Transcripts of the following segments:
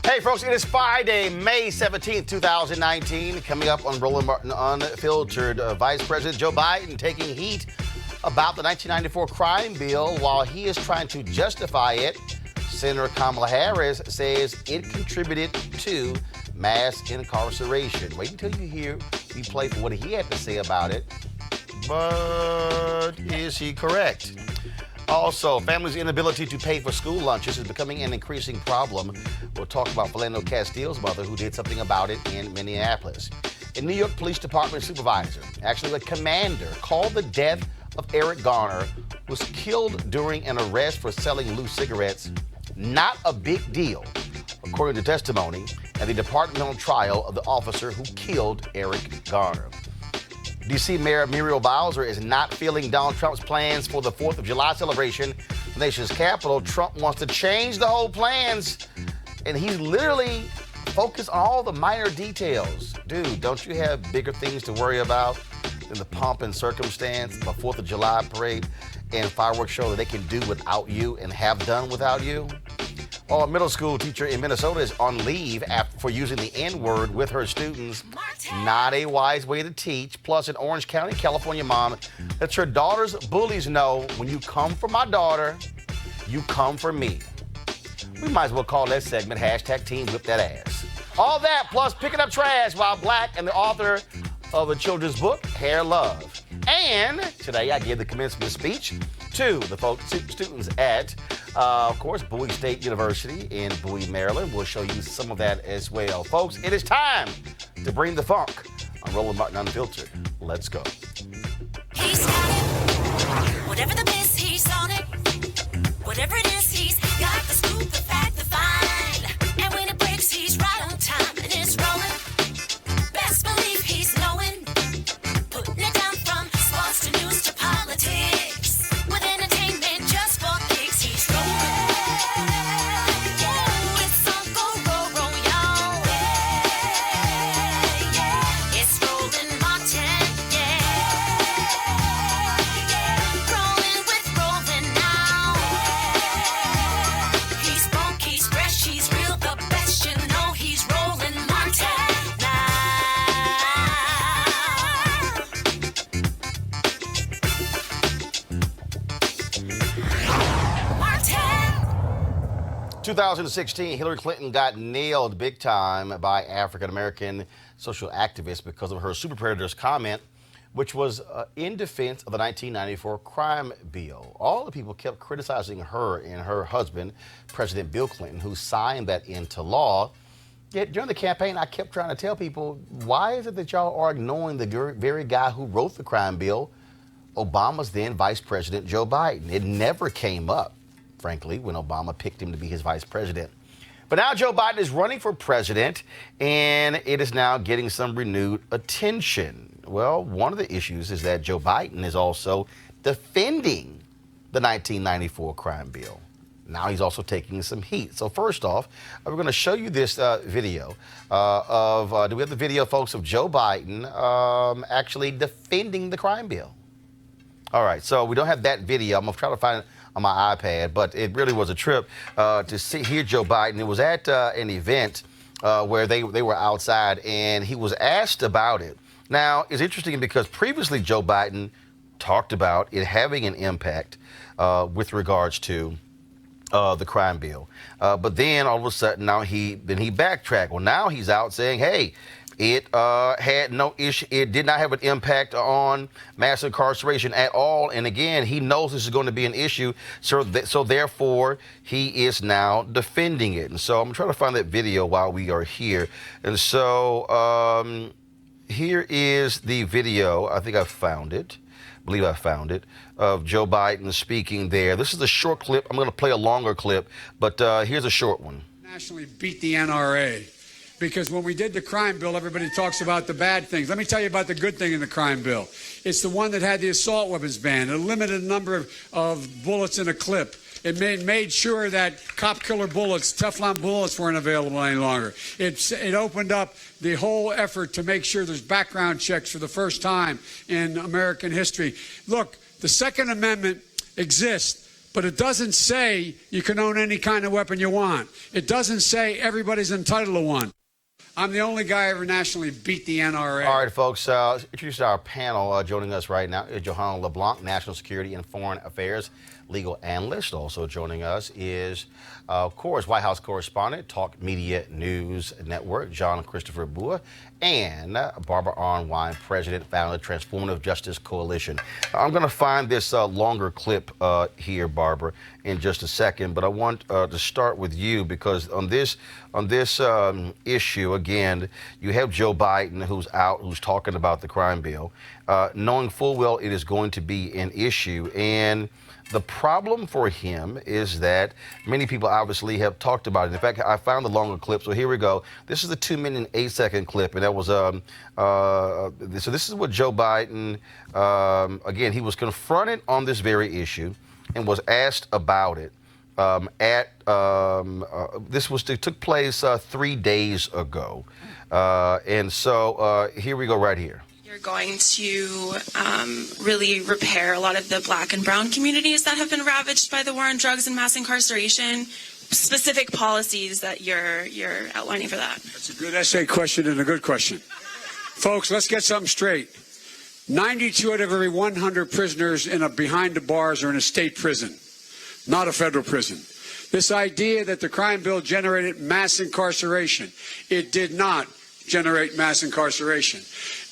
Hey, folks, it is Friday, May 17th, 2019. Coming up on Roland Martin Unfiltered, Vice President Joe Biden taking heat about the 1994 crime bill while he is trying to justify it. Senator Kamala Harris says it contributed to mass incarceration. Wait until you hear me play for what he had to say about it. But is he correct? Also, families' inability to pay for school lunches is becoming an increasing problem. We'll talk about Philando Castile's mother, who did something about it in Minneapolis. A New York Police Department supervisor, actually a commander, called the death of Eric Garner, who was killed during an arrest for selling loose cigarettes, not a big deal, according to testimony at the departmental trial of the officer who killed Eric Garner. D.C. Mayor Murial Bowser is not feeling Donald Trump's plans for the 4th of July celebration in the nation's capital. Trump wants to change the whole plans, and he's literally focused on all the minor details. Dude, don't you have bigger things to worry about than the pomp and circumstance of a 4th of July parade and fireworks show that they can do without you and have done without you? Oh, a middle school teacher in Minnesota is on leave for using the N-word with her students. Not a wise way to teach. Plus, in Orange County, California mom lets her daughter's bullies know, when you come for my daughter, you come for me. We might as well call that segment hashtag Team Whip That Ass. All that plus picking up trash while black and the author of a children's book, Hair Love. And today I gave the commencement speech to the folks, students at, of course, Bowie State University in Bowie, Maryland. We'll show you some of that as well. Folks, it is time to bring the funk on Roland Martin Unfiltered. Let's go. He's got it. Whatever the miss, he's on it. Whatever it is, he's got the scoop, the fact, the find. And when it breaks, he's right on time and it's rolling. Best believe he's knowing. Putting it down from sports to news to politics. With entertainment just for kicks, he's rolling. Yeah, it's Uncle Roro, y'all. Yeah, it's Roland Martin. Yeah, rolling with Roland now. He's funk, he's fresh, he's real, the best. You know he's Roland Martin now. 2016, Hillary Clinton got nailed big time by African-American social activists because of her super predators comment, which was in defense of the 1994 crime bill. All the people kept criticizing her and her husband, President Bill Clinton, who signed that into law. Yet during the campaign, I kept trying to tell people, why is it that y'all are ignoring the very guy who wrote the crime bill, Obama's then Vice President Joe Biden? It never came up, frankly, when Obama picked him to be his vice president. But now Joe Biden is running for president, and it is now getting some renewed attention. Well, one of the issues is that Joe Biden is also defending the 1994 crime bill. Now he's also taking some heat. So first off, we're going to show you this video do we have the video, folks, of Joe Biden actually defending the crime bill? All right, so we don't have that video. I'm going to try to find it on my iPad, but it really was a trip to hear Joe Biden. It was at an event where they were outside, and he was asked about it. Now, it's interesting because previously Joe Biden talked about it having an impact with regards to the crime bill. But then all of a sudden now he backtracked. Well, now he's out saying, hey, it had no issue. It did not have an impact on mass incarceration at all. And again, he knows this is going to be an issue. So therefore, he is now defending it. And so I'm trying to find that video while we are here. And so here is the video. I think I found it. I believe I found it, of Joe Biden speaking there. This is a short clip. I'm going to play a longer clip, but here's a short one. Nationally beat the NRA. Because when we did the crime bill, everybody talks about the bad things. Let me tell you about the good thing in the crime bill. It's the one that had the assault weapons ban, a limited number of bullets in a clip. It made sure that cop killer bullets, Teflon bullets, weren't available any longer. It opened up the whole effort to make sure there's background checks for the first time in American history. Look, the Second Amendment exists But it doesn't say you can own any kind of weapon you want. It doesn't say everybody's entitled to one. I'm the only guy ever nationally beat the NRA. All right, folks, introduce our panel. Joining us right now is Johanna LeBlanc, National Security and Foreign Affairs legal analyst. Also joining us is, of course, White House correspondent, Talk Media News Network, John Christopher Bua, and Barbara Arnwine, president, founder of the Transformative Justice Coalition. I'm going to find this longer clip here, Barbara, in just a second, but I want to start with you because on this issue, again, you have Joe Biden who's talking about the crime bill, knowing full well it is going to be an issue. And the problem for him is that many people obviously have talked about it. In fact, I found the longer clip, so here we go. This is the 2-minute and 8-second clip, and that was so this is what Joe Biden, again, he was confronted on this very issue and was asked about it it took place 3 days ago, and so here we go right here. You're going to really repair a lot of the black and brown communities that have been ravaged by the war on drugs and mass incarceration. Specific policies that you're outlining for that. That's a good essay question and a good question. Folks, let's get something straight. 92 out of every 100 prisoners behind the bars are in a state prison, not a federal prison. This idea that the crime bill generated mass incarceration, it did not generate mass incarceration.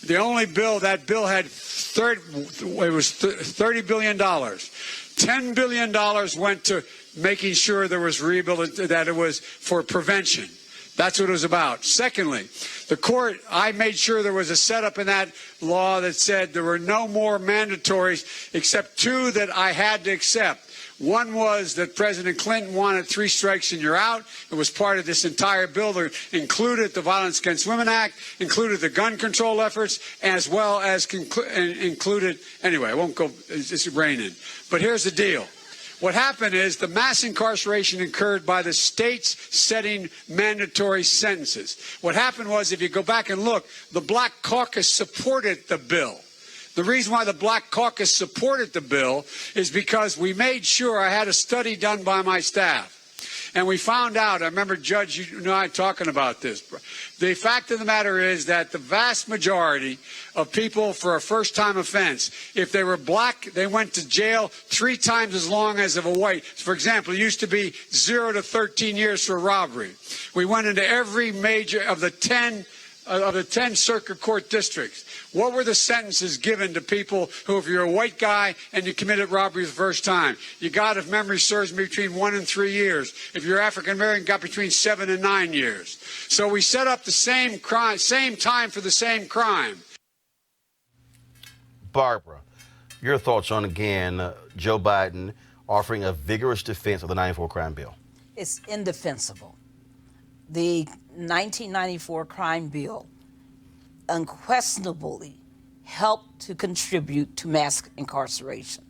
The only bill, that bill had $30 billion. $10 billion went to making sure there was rehabilitation, that it was for prevention. That's what it was about. Secondly, the court, I made sure there was a setup in that law that said there were no more mandatories except 2 that I had to accept. One was that President Clinton wanted 3 strikes and you're out. It was part of this entire bill that included the Violence Against Women Act, included the gun control efforts, as well as included, anyway, I won't go, it's raining. But here's the deal. What happened is the mass incarceration occurred by the states setting mandatory sentences. What happened was, if you go back and look, the Black Caucus supported the bill. The reason why the Black Caucus supported the bill is because we made sure, I had a study done by my staff, and we found out, I remember, Judge, you and I talking about this. The fact of the matter is that the vast majority of people for a first-time offense, if they were black, they went to jail 3 times as long as of a white. For example, it used to be 0 to 13 years for robbery. We went into every major of the 10 circuit court districts. What were the sentences given to people who, if you're a white guy and you committed robbery the first time, you got, if memory serves me, between 1 and 3 years. If you're African American, got between 7 and 9 years. So we set up the same crime, same time for the same crime. Barbara, your thoughts on, again, Joe Biden offering a vigorous defense of the 94 crime bill? It's indefensible. The 1994 crime bill unquestionably helped to contribute to mass incarceration.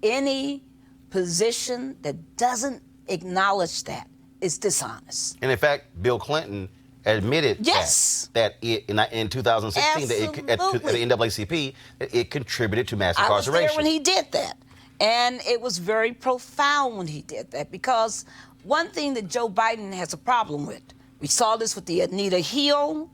Any position that doesn't acknowledge that is dishonest. And in fact, Bill Clinton admitted that in 2016 at the NAACP, that it contributed to mass incarceration. I was there when he did that. And it was very profound when he did that, because one thing that Joe Biden has a problem with, we saw this with the Anita Hill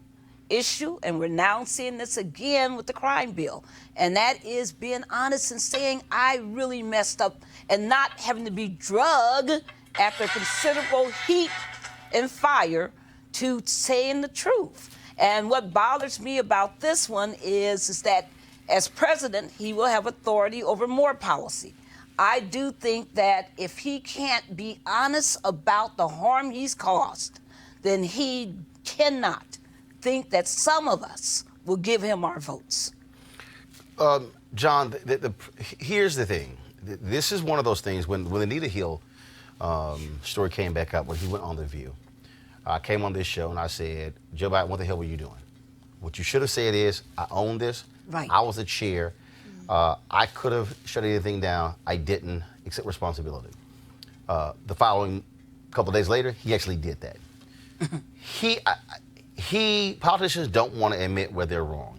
issue, and we're now seeing this again with the crime bill. And that is being honest and saying, I really messed up, and not having to be drugged after considerable heat and fire to saying the truth. And what bothers me about this one is that as president, he will have authority over more policy. I do think that if he can't be honest about the harm he's caused, then he cannot think that some of us will give him our votes. John, here's the thing. This is one of those things, when the Anita Hill story came back up, when he went on The View, I came on this show and I said, Joe Biden, what the hell were you doing? What you should have said is, I own this. Right. I was the chair. I could have shut anything down. I didn't accept responsibility. The following couple of days later, he actually did that. Politicians don't want to admit where they're wrong.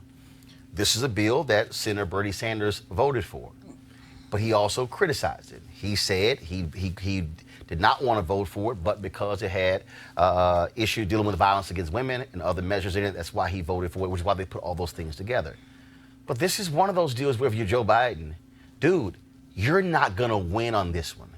This is a bill that Senator Bernie Sanders voted for. but he also criticized it. He said he did not want to vote for it, but because it had issues dealing with violence against women and other measures in it, that's why he voted for it, which is why they put all those things together. But this is one of those deals where if you're Joe Biden, dude, you're not going to win on this one.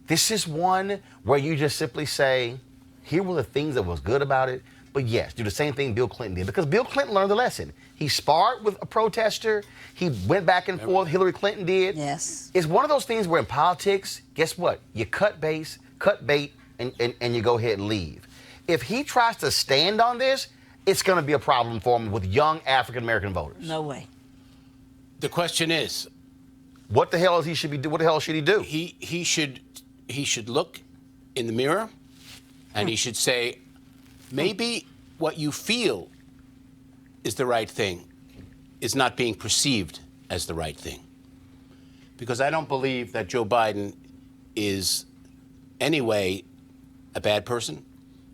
This is one where you just simply say, here were the things that was good about it, but yes, do the same thing Bill Clinton did, because Bill Clinton learned the lesson. He sparred with a protester. He went back and forth. Hillary Clinton did. Yes. It's one of those things where in politics, guess what? You cut bait, and you go ahead and leave. If he tries to stand on this, it's going to be a problem for him with young African-American voters. No way. The question is, what the hell is he should be do? What the hell should he do? He should look in the mirror, and he should say, maybe what you feel is the right thing is not being perceived as the right thing. Because I don't believe that Joe Biden is anyway a bad person.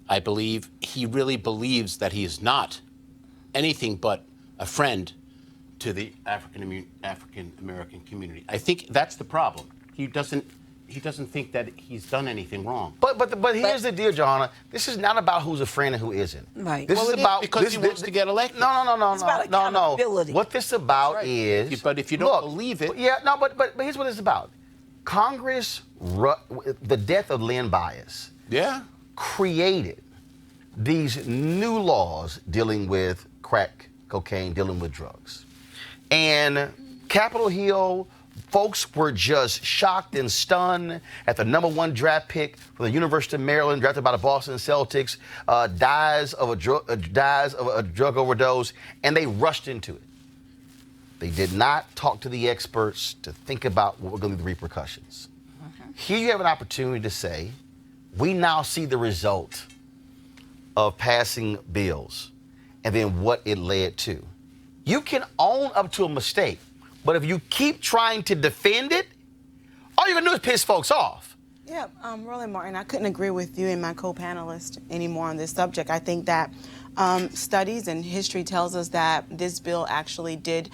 I believe he really believes that he is not anything but a friend to the African American community. I think that's the problem. He doesn't think that he's done anything wrong. But here's the deal, Johanna. This is not about who's a friend and who isn't. Right. This Well, is it is about because he wants to get elected. No. It's about accountability. What this about Right. is. But if you don't believe it, but here's what it's about. Congress, the death of Lynn Bias, yeah, created these new laws dealing with crack cocaine, dealing with drugs. And Capitol Hill, folks were just shocked and stunned at the #1 draft pick for the University of Maryland, drafted by the Boston Celtics, dies of a drug overdose, and they rushed into it. They did not talk to the experts to think about what were going to be the repercussions. Here you have an opportunity to say, we now see the result of passing bills and then what it led to. You can own up to a mistake, but if you keep trying to defend it, all you're going to do is piss folks off. Yeah, Roland Martin, I couldn't agree with you and my co-panelist anymore on this subject. I think that studies and history tells us that this bill actually did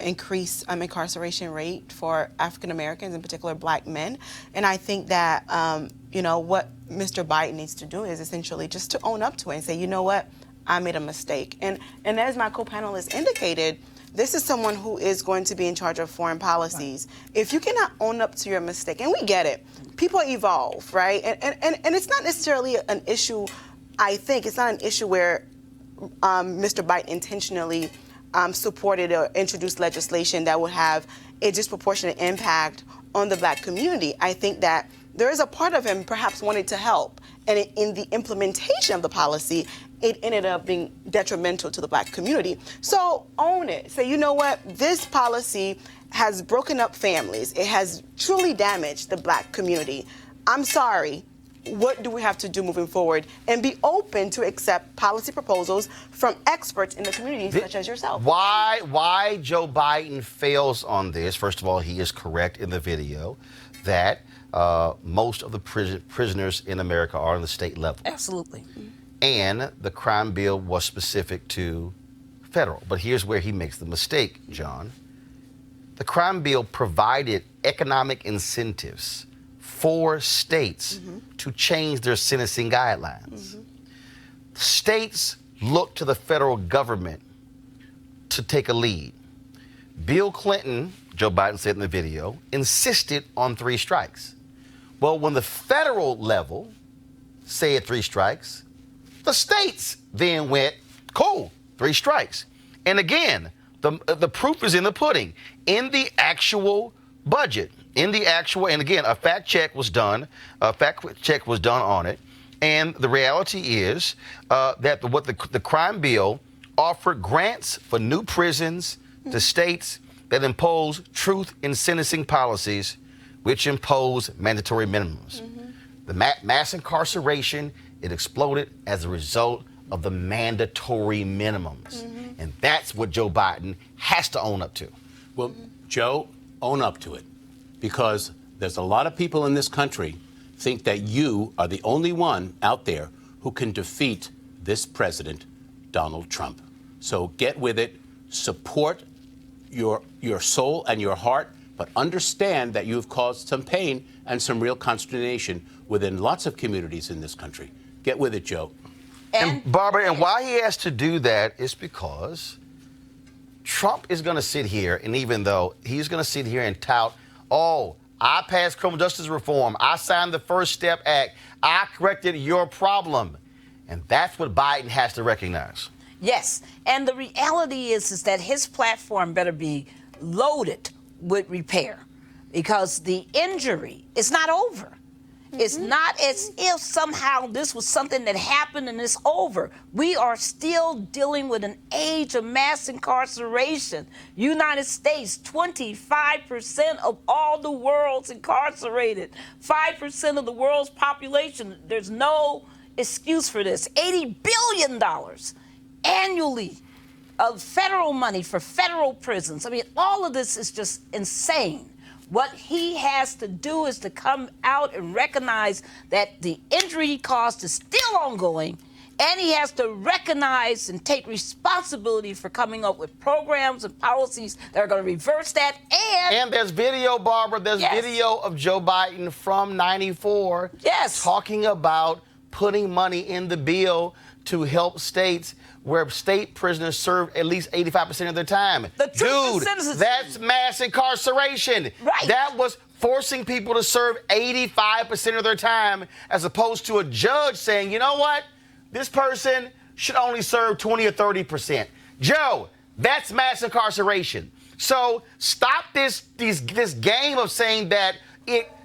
increase incarceration rate for African Americans, in particular Black men. And I think that, what Mr. Biden needs to do is essentially just to own up to it and say, you know what, I made a mistake. And as my co-panelist indicated, this is someone who is going to be in charge of foreign policies. Right. If you cannot own up to your mistake, and we get it, people evolve, right? And it's not necessarily an issue, I think, it's not an issue where Mr. Biden intentionally supported or introduced legislation that would have a disproportionate impact on the Black community. I think that there is a part of him perhaps wanting to help, and in the implementation of the policy, it ended up being detrimental to the Black community. So own it. Say, you know what, this policy has broken up families. It has truly damaged the Black community. I'm sorry. What do we have to do moving forward? And be open to accept policy proposals from experts in the community, such as yourself. Why Joe Biden fails on this, first of all, he is correct in the video that most of the prisoners in America are on the state level. Absolutely. And the crime bill was specific to federal. But here's where he makes the mistake, John. The crime bill provided economic incentives for states to change their sentencing guidelines. States look to the federal government to take a lead. Bill Clinton, Joe Biden said in the video, insisted on 3 strikes. Well, when the federal level said 3 strikes, the states then went, cool, 3 strikes. And again, the proof is in the pudding. In the actual budget, and again, a fact check was done on it. And the reality is that the crime bill offered grants for new prisons to states that impose truth in sentencing policies, which impose mandatory minimums. The mass incarceration, it exploded as a result of the mandatory minimums. And that's what Joe Biden has to own up to. Well, Joe, own up to it. Because there's a lot of people in this country think that you are the only one out there who can defeat this president, Donald Trump. So get with it. Support your soul and your heart but understand that you have caused some pain and some real consternation within lots of communities in this country. Get with it, Joe. And Barbara, and why he has to do that is because Trump is going to sit here, and even though he's going to sit here and tout, oh, I passed criminal justice reform, I signed the First Step Act, I corrected your problem. And that's what Biden has to recognize. Yes, and the reality is that his platform better be loaded with repair, because the injury is not over. It's not as if somehow this was something that happened and it's over. We are still dealing with an age of mass incarceration. United States, 25% of all the world's incarcerated, 5% of the world's population. There's no excuse for this. $80 billion annually of federal money for federal prisons. I mean, all of this is just insane. What he has to do is to come out and recognize that the injury he caused is still ongoing, and he has to recognize and take responsibility for coming up with programs and policies that are going to reverse that. And there's video, Barbara, there's video of Joe Biden from '94 talking about putting money in the bill to help states where state prisoners serve at least 85% of their time. Dude, that's mass incarceration. Right. That was forcing people to serve 85% of their time, as opposed to a judge saying, you know what, this person should only serve 20 or 30%. Joe, that's mass incarceration. So stop this game of saying that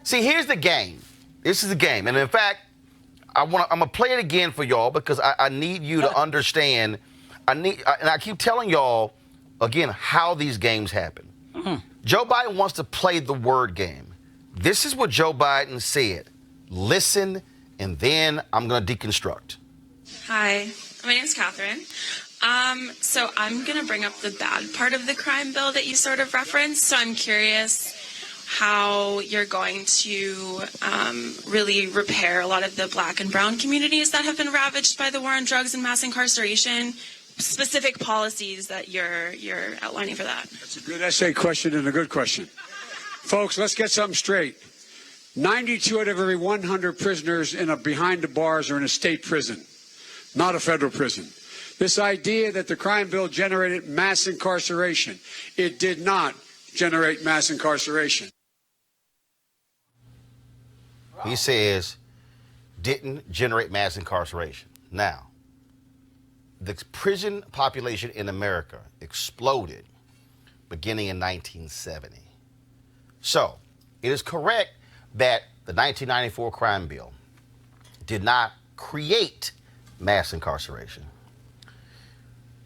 see, here's the game. This is the game. And in fact, I'm gonna play it again for y'all, because I need you to understand. And I keep telling y'all again how these games happen. Joe Biden wants to play the word game. This is what Joe Biden said. Listen, and then I'm gonna deconstruct. Hi, my name's Catherine. So I'm gonna bring up the bad part of the crime bill that you sort of referenced. So I'm curious how you're going to really repair a lot of the Black and brown communities that have been ravaged by the war on drugs and mass incarceration, specific policies that you're outlining for that. That's a good essay question and a good question. Folks, let's get something straight. 92 out of every 100 prisoners behind the bars are in a state prison, not a federal prison. This idea that the crime bill generated mass incarceration, it did not generate mass incarceration. He says, didn't generate mass incarceration. Now, the prison population in America exploded beginning in 1970. So, it is correct that the 1994 crime bill did not create mass incarceration.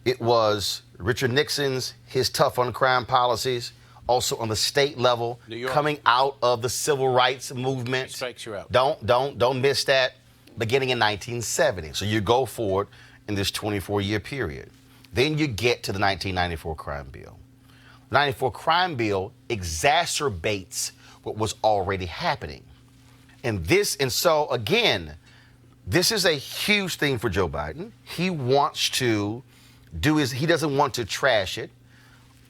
It was Richard Nixon's, his tough on crime policies, also on the state level, coming out of the civil rights movement. Strikes you out. Don't miss that. Beginning in 1970. So you go forward in this 24-year period. Then you get to the 1994 crime bill. The 94 crime bill exacerbates what was already happening. And so again, this is a huge thing for Joe Biden. He wants to he doesn't want to trash it.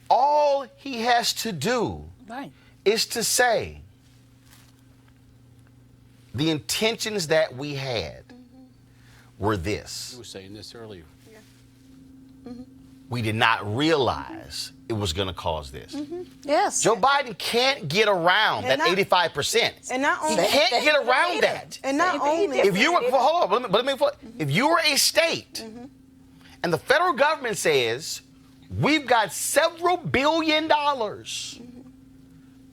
All he has to do is to say the intentions that we had were this. You were saying this earlier. We did not realize it was going to cause this. Yes. Joe Biden can't get around that 85%. And not only he can't get around that. And not only if you were, hold on, let me if you were a state and the federal government says, we've got several $1 billion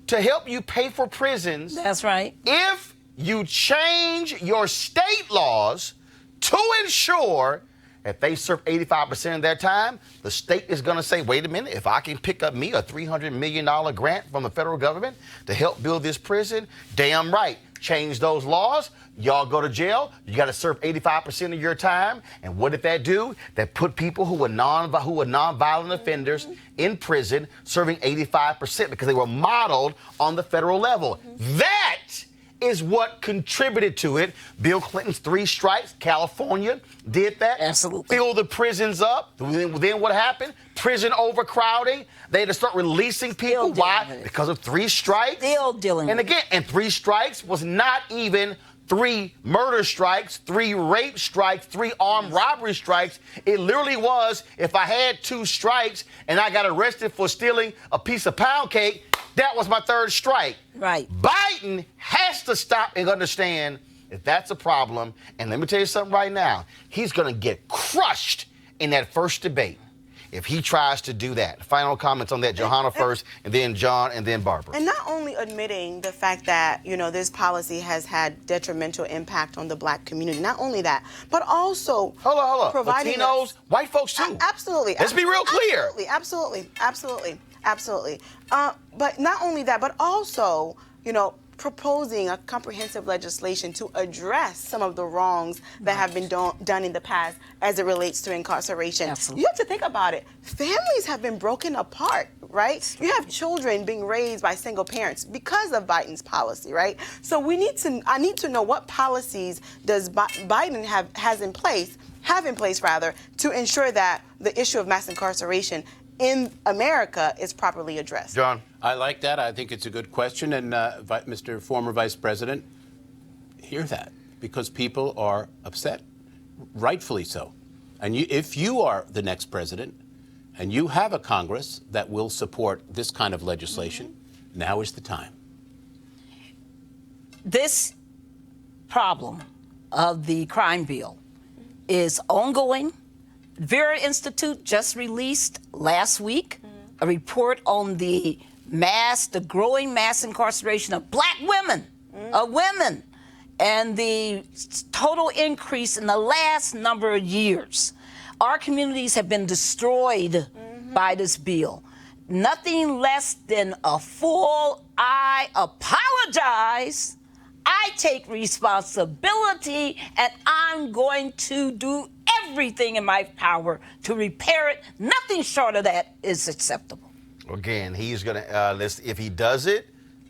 to help you pay for prisons. That's right. If you change your state laws to ensure that they serve 85% of their time, the state is going to say, wait a minute, if I can pick up me a $300 million grant from the federal government to help build this prison, damn right, change those laws. Y'all go to jail. You got to serve 85% of your time. And what did that do? That put people who were non-violent offenders in prison serving 85% because they were modeled on the federal level. That is what contributed to it. Bill Clinton's 3 strikes, California did that. Absolutely. Fill the prisons up. Then what happened? Prison overcrowding. They had to start releasing people. Why? Because of 3 strikes. Still dealing with it. And again, and 3 strikes was not even 3 murder strikes, 3 rape strikes, 3 armed robbery strikes. It literally was, if I had 2 strikes and I got arrested for stealing a piece of pound cake, that was my 3rd strike. Right. Biden has to stop and understand if that's a problem. And let me tell you something right now. He's going to get crushed in that first debate if he tries to do that. Final comments on that. Johanna first, and then John, and then Barbara. And not only admitting the fact that, you know, this policy has had detrimental impact on the black community, not only that, but also Hold on. providing Latinos, white folks too. Absolutely. Let's be real clear. Absolutely. But not only that, but also, you know, proposing a comprehensive legislation to address some of the wrongs that have been done in the past as it relates to incarceration. Absolutely. You have to think about it. Families have been broken apart, right? You have children being raised by single parents because of Biden's policy, right? So I need to know what policies does Biden have in place to ensure that the issue of mass incarceration in America is properly addressed. John. I like that. I think it's a good question. And Mr. Former Vice President, hear that, because people are upset, rightfully so. And if you are the next president and you have a Congress that will support this kind of legislation, now is the time. This problem of the crime bill is ongoing. Vera Institute just released last week a report on the growing mass incarceration of black women, and the total increase in the last number of years. Our communities have been destroyed by this bill. Nothing less than a full I apologize. I take responsibility, and I'm going to do everything in my power to repair it. Nothing short of that is acceptable. Again, he's going to, if he does it,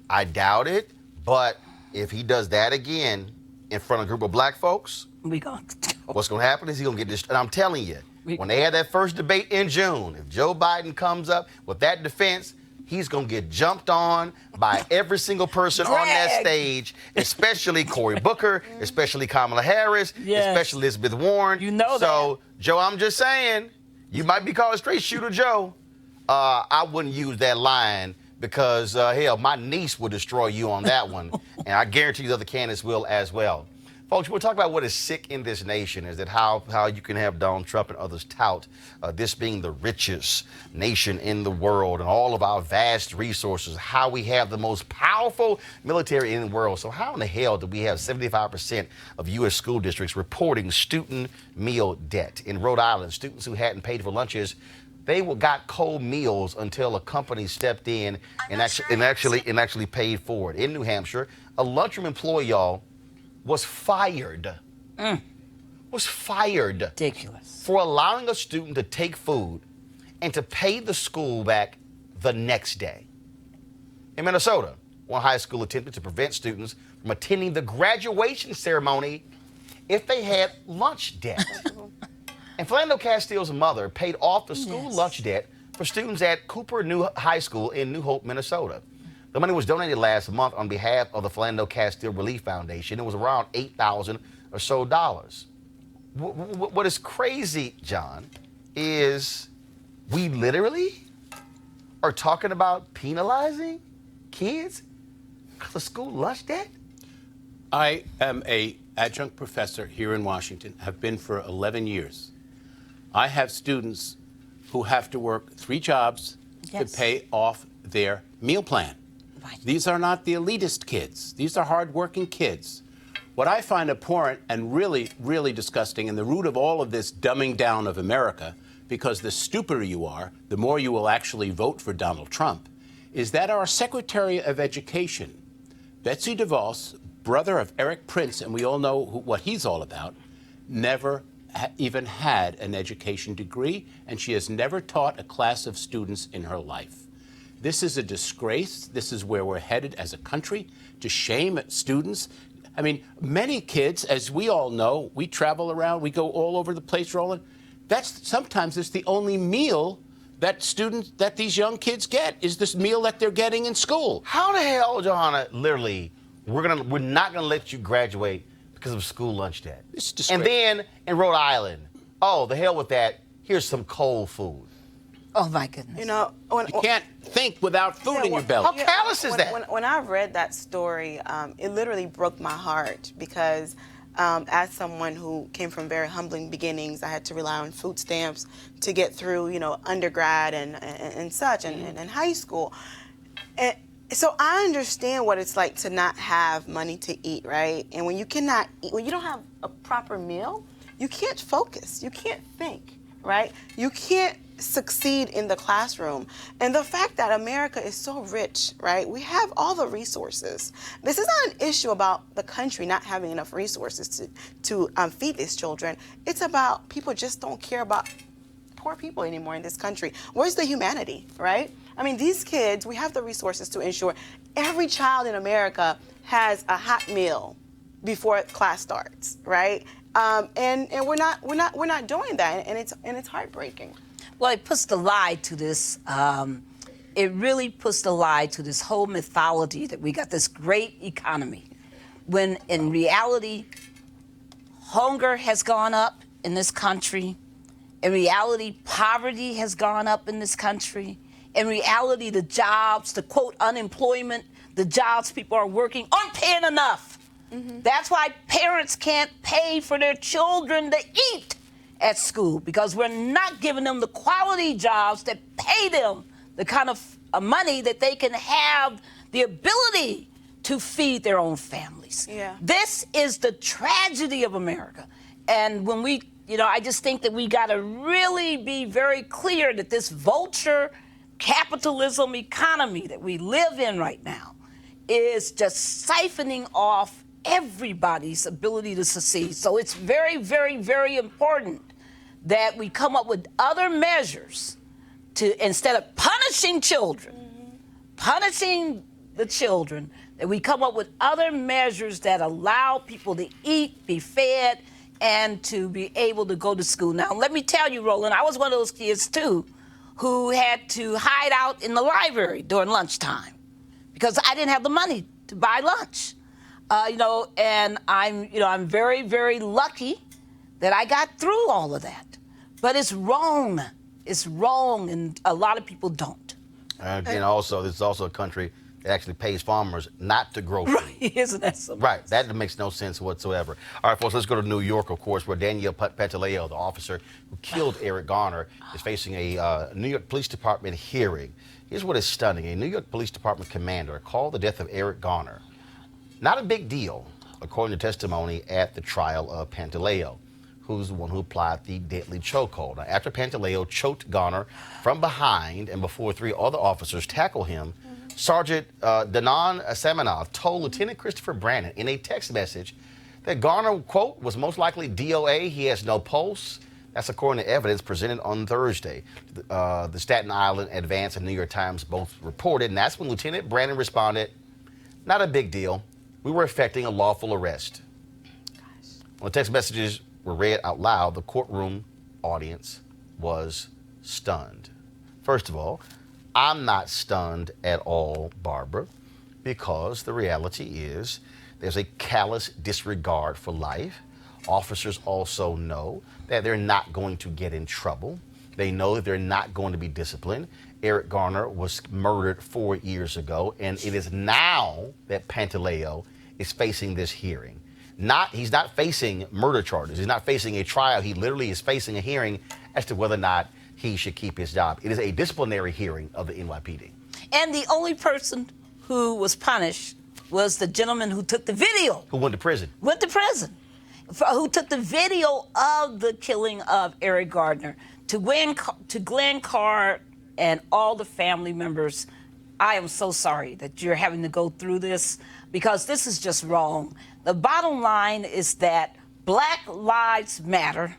I doubt it, but if he does that again in front of a group of black folks, what's going to happen is he's going to get this, and I'm telling you, when they had that first debate in June, if Joe Biden comes up with that defense, he's going to get jumped on by every single person on that stage, especially Cory Booker, especially Kamala Harris, especially Elizabeth Warren. You know so, Joe, I'm just saying, you might be called straight shooter Joe. I wouldn't use that line because, hell, my niece will destroy you on that one. And I guarantee the other candidates will as well. Folks, we'll talk about what is sick in this nation, is that how you can have Donald Trump and others tout this being the richest nation in the world and all of our vast resources, how we have the most powerful military in the world. So how in the hell do we have 75% of U.S. school districts reporting student meal debt? In Rhode Island, students who hadn't paid for lunches, they got cold meals until a company stepped in and actually paid for it. In New Hampshire, a lunchroom employee, y'all, was fired. Ridiculous. For allowing a student to take food and to pay the school back the next day. In Minnesota, one high school attempted to prevent students from attending the graduation ceremony if they had lunch debt. And Philando Castile's mother paid off the school lunch debt for students at Cooper New High School in New Hope, Minnesota. The money was donated last month on behalf of the Philando Castile Relief Foundation. It was around $8,000 or so. What is crazy, John, is we literally are talking about penalizing kids because of school lunch debt? I am an adjunct professor here in Washington, have been for 11 years. I have students who have to work 3 jobs to pay off their meal plan. These are not the elitist kids. These are hardworking kids. What I find abhorrent and really, really disgusting, and the root of all of this dumbing down of America, because the stupider you are, the more you will actually vote for Donald Trump, is that our Secretary of Education, Betsy DeVos, brother of Eric Prince, and we all know what he's all about, never even had an education degree, and she has never taught a class of students in her life. This is a disgrace. This is where we're headed as a country, to shame students. I mean, many kids, as we all know, we travel around, we go all over the place, Roland. Sometimes it's the only meal that these young kids get, is this meal that they're getting in school. How the hell, Johanna, literally, we're not gonna let you graduate because of school lunch debt? It's disgrace. And then in Rhode Island, oh, the hell with that, here's some cold food. Oh, my goodness. You know, You can't think without food in your belly. How callous is that? When I read that story, it literally broke my heart because as someone who came from very humbling beginnings, I had to rely on food stamps to get through, undergrad and such, and high school. And so I understand what it's like to not have money to eat, right? And when you cannot eat, when you don't have a proper meal, you can't focus, you can't think, right? You can't succeed in the classroom. And the fact that America is so rich, right? We have all the resources. This is not an issue about the country not having enough resources to feed these children. It's about people just don't care about poor people anymore in this country. Where's the humanity, right? I mean, these kids, we have the resources to ensure every child in America has a hot meal before class starts, right? And we're not doing that, and it's heartbreaking. Well, it puts the lie to this. It really puts the lie to this whole mythology that we got this great economy, when in reality, hunger has gone up in this country. In reality, poverty has gone up in this country. In reality, the jobs, the quote unemployment, the jobs people are working aren't paying enough. Mm-hmm. That's why parents can't pay for their children to eat at school, because we're not giving them the quality jobs that pay them the kind of money that they can have the ability to feed their own families. Yeah. This is the tragedy of America. And when we, I just think that we got to really be very clear that this vulture capitalism economy that we live in right now is just siphoning off everybody's ability to succeed. So it's very, very, very important that we come up with other measures to, instead of punishing children, punishing the children, that we come up with other measures that allow people to eat, be fed, and to be able to go to school. Now, let me tell you, Roland, I was one of those kids, too, who had to hide out in the library during lunchtime because I didn't have the money to buy lunch. And I'm very, very lucky that I got through all of that. But it's wrong. It's wrong, and a lot of people don't. And also, this is also a country that actually pays farmers not to grow food. Right, isn't that something? Right, that makes no sense whatsoever. All right, folks, let's go to New York, of course, where Danielle Pantaleo, the officer who killed Eric Garner, is facing a New York Police Department hearing. Here's what is stunning. A New York Police Department commander called the death of Eric Garner not a big deal, according to testimony at the trial of Pantaleo, who's the one who applied the deadly chokehold. Now, after Pantaleo choked Garner from behind and before three other officers tackled him, Sergeant Danon Samanov told Lieutenant Christopher Brandon in a text message that Garner, quote, was most likely DOA. He has no pulse. That's according to evidence presented on Thursday. The Staten Island Advance and New York Times both reported, and that's when Lieutenant Brandon responded, not a big deal. We were effecting a lawful arrest. When the text messages were read out loud, the courtroom audience was stunned. First of all, I'm not stunned at all, Barbara, because the reality is there's a callous disregard for life. Officers also know that they're not going to get in trouble. They know that they're not going to be disciplined. Eric Garner was murdered 4 years ago, and it is now that Pantaleo is facing this hearing. He's not facing murder charges. He's not facing a trial. He literally is facing a hearing as to whether or not he should keep his job. It is a disciplinary hearing of the NYPD. And the only person who was punished was the gentleman who took the video. Who went to prison. Who took the video of the killing of Eric Garner. To Glenn Carr and all the family members, I am so sorry that you're having to go through this, because this is just wrong. The bottom line is that Black Lives Matter.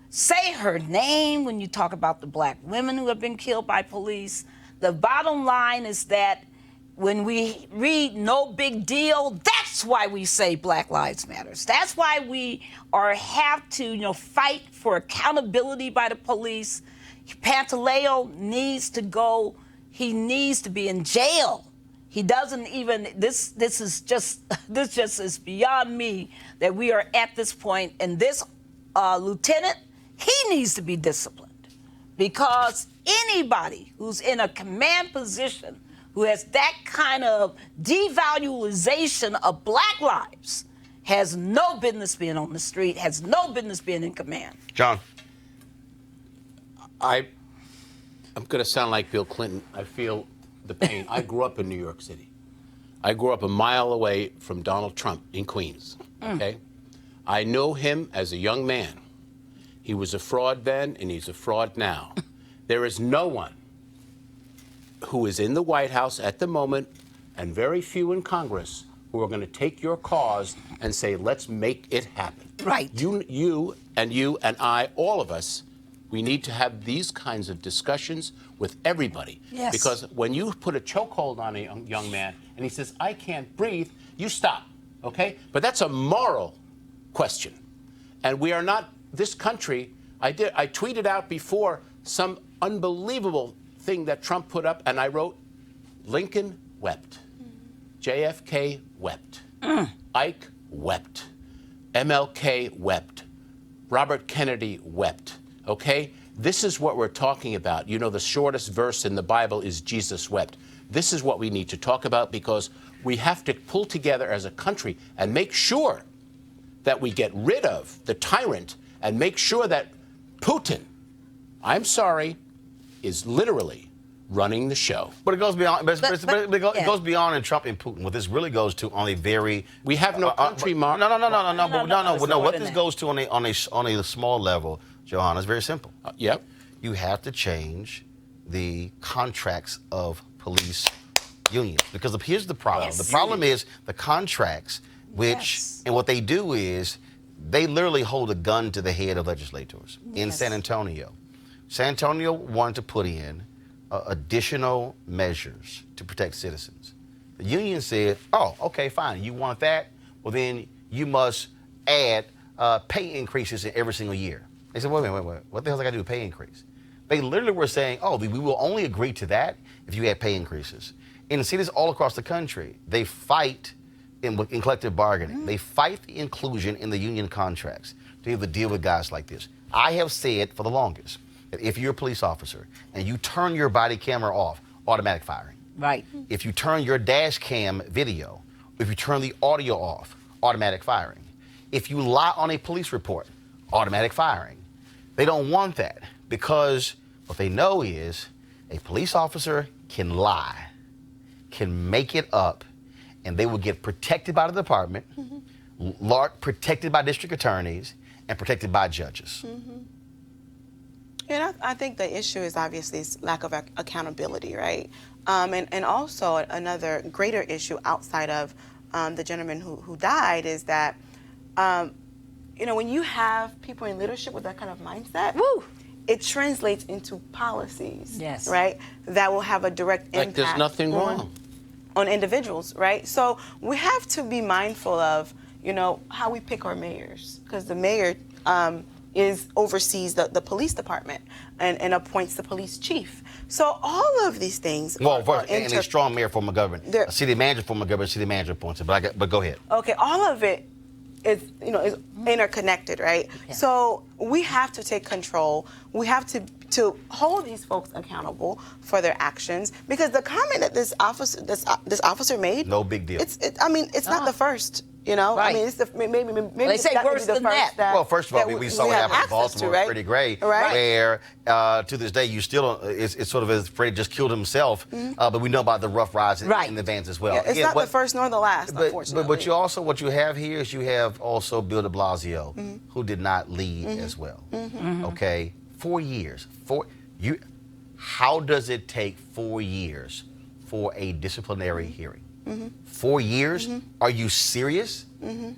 Say her name when you talk about the black women who have been killed by police. The bottom line is that when we read no big deal, that's why we say Black Lives Matters. That's why we have to, fight for accountability by the police. Pantaleo needs to go. He needs to be in jail. He doesn't even. This just is beyond me that we are at this point. And this lieutenant, he needs to be disciplined, because anybody who's in a command position who has that kind of devaluation of Black lives has no business being on the street, has no business being in command. John. I'm going to sound like Bill Clinton. I feel the pain. I grew up in New York City. I grew up a mile away from Donald Trump in Queens, okay? I know him as a young man. He was a fraud then, and he's a fraud now. There is no one who is in the White House at the moment, and very few in Congress, who are going to take your cause and say, let's make it happen. Right. You and I, all of us, we need to have these kinds of discussions with everybody. Yes. Because when you put a chokehold on a young man and he says, I can't breathe, you stop, okay? But that's a moral question. And we are not, this country, I tweeted out before some unbelievable thing that Trump put up, and I wrote, Lincoln wept, JFK wept, Ike wept, MLK wept, Robert Kennedy wept, okay? This is what we're talking about. You know, the shortest verse in the Bible is Jesus wept. This is what we need to talk about, because we have to pull together as a country and make sure that we get rid of the tyrant and make sure that Putin, I'm sorry, is literally running the show. But it goes beyond. It goes beyond in Trump and Putin. What this really goes to on a very. We have no country, Mark. No. What this goes to on a small level, Johanna, is very simple. Yep. You have to change the contracts of police unions, because here's the problem. Yes. The problem is the contracts, and what they do is they literally hold a gun to the head of legislators in San Antonio. San Antonio wanted to put in additional measures to protect citizens. The union said, oh, okay, fine. You want that? Well, then you must add pay increases in every single year. They said, wait. What the hell I got to do with pay increase? They literally were saying, oh, we will only agree to that if you add pay increases. In cities all across the country, they fight in collective bargaining. They fight the inclusion in the union contracts to be able to deal with guys like this. I have said for the longest that if you're a police officer and you turn your body camera off, automatic firing. Right. If you turn your dash cam video, if you turn the audio off, automatic firing. If you lie on a police report, automatic firing. They don't want that, because what they know is a police officer can lie, can make it up, and they will get protected by the department, protected by district attorneys, and protected by judges. And I think the issue is obviously lack of accountability, right? And also another greater issue outside of the gentleman who died is that, when you have people in leadership with that kind of mindset, it translates into policies, right, that will have a direct impact. There's nothing wrong on individuals, right? So we have to be mindful of, how we pick our mayors, because the mayor oversees the police department and appoints the police chief. So all of these things. Well, first, and a strong mayor form of government, a city manager form of government, city manager appoints it. But go ahead. Okay, all of it is interconnected, right? Yeah. So we have to take control. We have to hold these folks accountable for their actions, because the comment that this officer made, no big deal. It's not the first. Right. I mean, it's maybe they say worse than that. Well, first of all, we saw what happened in Baltimore with Freddie Gray, where to this day you still don't. It's sort of as Freddie just killed himself, but we know about the rough rides in the vans as well. Yeah, it's not the first nor the last, unfortunately. But what you have here is you have also Bill de Blasio, who did not lead as well. Okay, 4 years. How does it take 4 years for a disciplinary hearing? 4 years? Are you serious?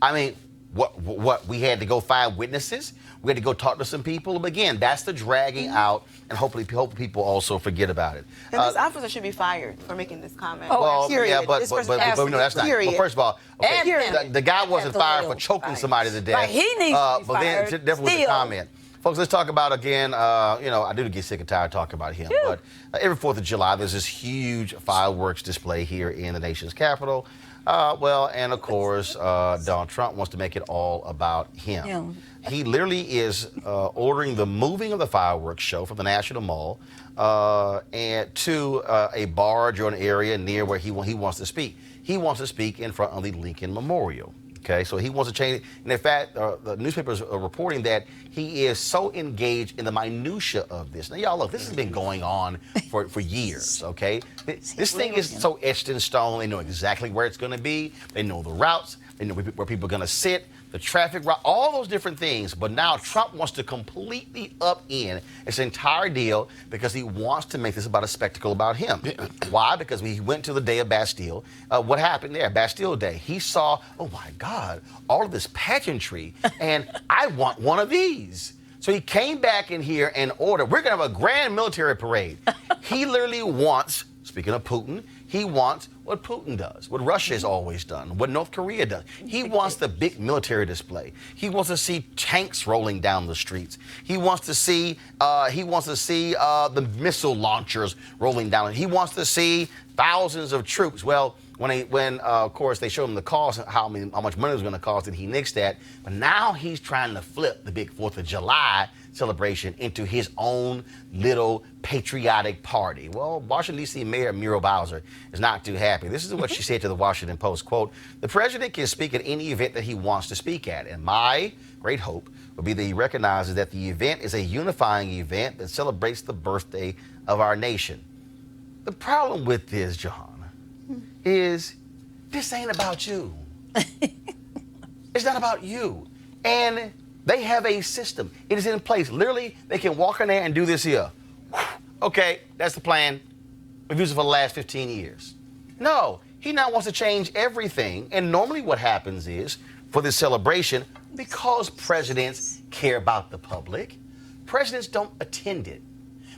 I mean, What? We had to go find witnesses. We had to go talk to some people. But again, that's the dragging out, and hopefully people also forget about it. And this officer should be fired for making this comment. Well, period. yeah, but This person no, that's not. period. Well, first of all, okay, And the guy wasn't fired for choking somebody to death. Right, he needs to be but then fired. definitely with the Still. comment. Folks, let's talk about again, I do get sick and tired talking about him, but every 4th of July, there's this huge fireworks display here in the nation's capital. And of course, Donald Trump wants to make it all about him. He literally is ordering the moving of the fireworks show from the National Mall and to a barge or an area near where he wants to speak. He wants to speak in front of the Lincoln Memorial. Okay, so he wants to change it. And in fact, the newspapers are reporting that he is so engaged in the minutia of this. Now, y'all, look, this has been going on for years, okay? This thing is so etched in stone. They know exactly where it's going to be. They know the routes. They know where people are going to sit, the traffic route, all those different things. But now Trump wants to completely upend this entire deal because he wants to make this about a spectacle about him. Why? Because he went to the day of Bastille. What happened there? Bastille Day. He saw, oh my God, all of this pageantry, and I want one of these. So he came back in here and ordered, we're going to have a grand military parade. He literally wants, speaking of Putin, he wants what Putin does, what Russia has always done, what North Korea does. He wants the big military display. He wants to see tanks rolling down the streets. He wants to see the missile launchers rolling down. He wants to see thousands of troops. Well, when of course they showed him the cost, how much money it was going to cost, and he nixed that. But now he's trying to flip the big 4th of July celebration into his own little patriotic party. Well, Washington, D.C. Mayor Murial Bowser is not too happy. This is what she said to the Washington Post, quote, "The president can speak at any event that he wants to speak at, and my great hope will be that he recognizes that the event is a unifying event that celebrates the birthday of our nation." The problem with this, John, is this ain't about you. It's not about you. And they have a system. It is in place. Literally, they can walk in there and do this here. Okay, that's the plan. We've used it for the last 15 years. No, he now wants to change everything. And normally what happens is, for this celebration, because presidents care about the public, presidents don't attend it.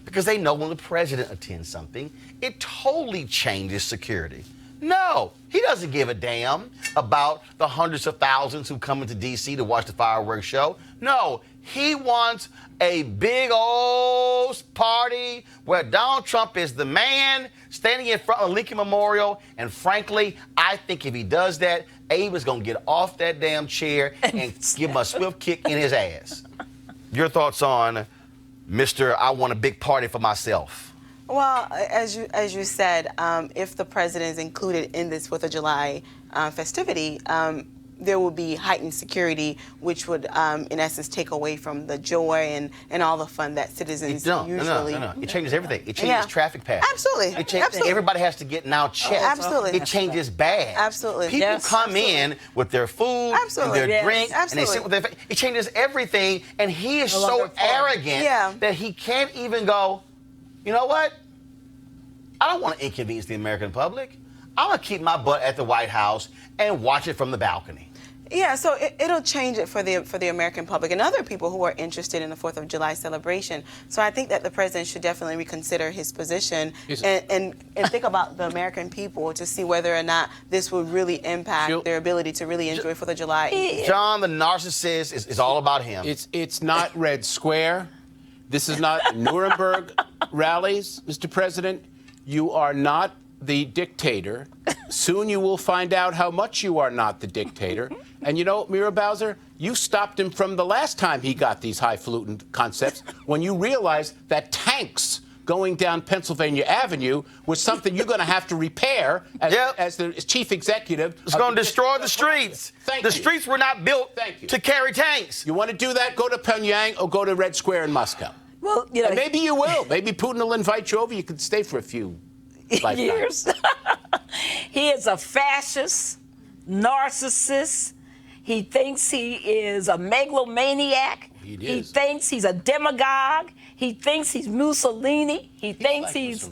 Because they know when the president attends something, it totally changes security. No, he doesn't give a damn about the hundreds of thousands who come into D.C. to watch the fireworks show. No, he wants a big old party where Donald Trump is the man standing in front of Lincoln Memorial. And frankly, I think if he does that, Abe is going to get off that damn chair and give him a swift kick in his ass. Your thoughts on Mr. I want a big party for myself? Well, as you said, if the president is included in this 4th of July festivity, there will be heightened security, which would, in essence, take away from the joy and all the fun that citizens usually. No. It changes everything. It changes traffic patterns. Absolutely. Absolutely. Everybody has to get now checked. Absolutely. It changes bags. Absolutely. People come in with their food and their drink, and they sit with their. It changes everything, and he is so arrogant that he can't even go, you know what? I don't want to inconvenience the American public. I'm going to keep my butt at the White House and watch it from the balcony. Yeah, so it'll change it for the American public and other people who are interested in the 4th of July celebration. So I think that the president should definitely reconsider his position and think about the American people to see whether or not this will really impact their ability to really enjoy 4th of July. John, the narcissist, is all about him. It's not Red Square. This is not Nuremberg rallies, Mr. President. You are not the dictator. Soon you will find out how much you are not the dictator. And you know, Muriel Bowser, you stopped him from the last time he got these highfalutin concepts when you realized that tanks going down Pennsylvania Avenue was something you're going to have to repair as the chief executive. It's going to destroy the streets. The streets were not built to carry tanks. You want to do that? Go to Pyongyang or go to Red Square in Moscow. Well, and maybe you will. Maybe Putin will invite you over. You could stay for a few years. He is a fascist, narcissist. He thinks he is a megalomaniac. He thinks he's a demagogue. He thinks he's Mussolini. He thinks he's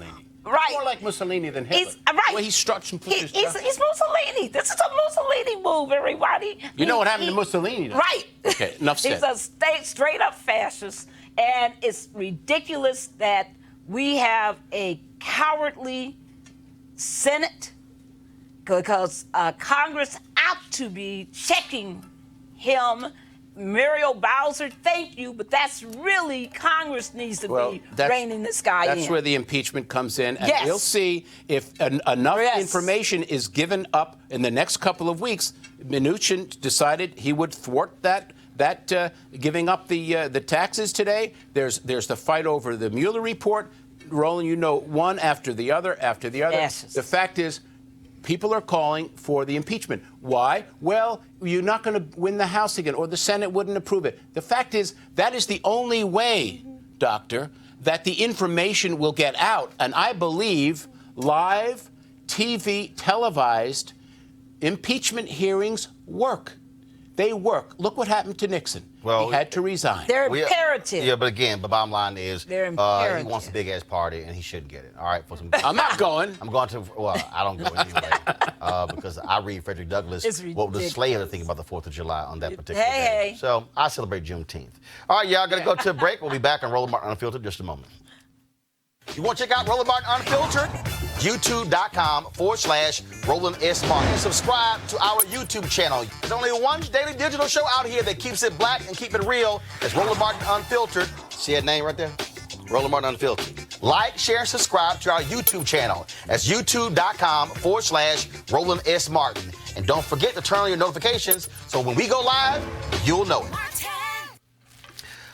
Right. More like Mussolini than Hitler. He's right. Well, he struts and pushes. He's Mussolini. This is a Mussolini move, everybody. You know what happened to Mussolini? Though? Right. Okay, enough said. He's a straight up fascist, and it's ridiculous that we have a cowardly Senate because Congress ought to be checking him. Muriel Bowser, thank you, but that's really Congress needs to be reining this guy in. That's where the impeachment comes in, and Yes. we'll see if enough Yes. information is given up in the next couple of weeks. Mnuchin decided he would thwart that giving up the taxes today. There's the fight over the Mueller report. Roland, you know, one after the other after the other. Yes. The fact is, people are calling for the impeachment. Why? Well, you're not going to win the House again, or the Senate wouldn't approve it. The fact is, that is the only way, Doctor, that the information will get out. And I believe live, TV, televised impeachment hearings work. They work. Look what happened to Nixon. Well, he had to resign. They're imperative. Yeah, but again, the bottom line is They're he imperative. wants a big-ass party, and he shouldn't get it. All right, for some. I'm not going. I'm going to. Well, I don't go anyway because I read Frederick Douglass. It's What would the Slayer think about the 4th of July on that particular day? Hey. So I celebrate Juneteenth. All right, y'all, got to go to a break. We'll be back on Roland Martin Unfiltered in just a moment. You want to check out Roland Martin Unfiltered? YouTube.com/Roland S. Martin. And subscribe to our YouTube channel. There's only one daily digital show out here that keeps it black and keep it real. It's Roland Martin Unfiltered. See that name right there? Roland Martin Unfiltered. Like, share, and subscribe to our YouTube channel. That's YouTube.com/Roland S. Martin. And don't forget to turn on your notifications so when we go live, you'll know it.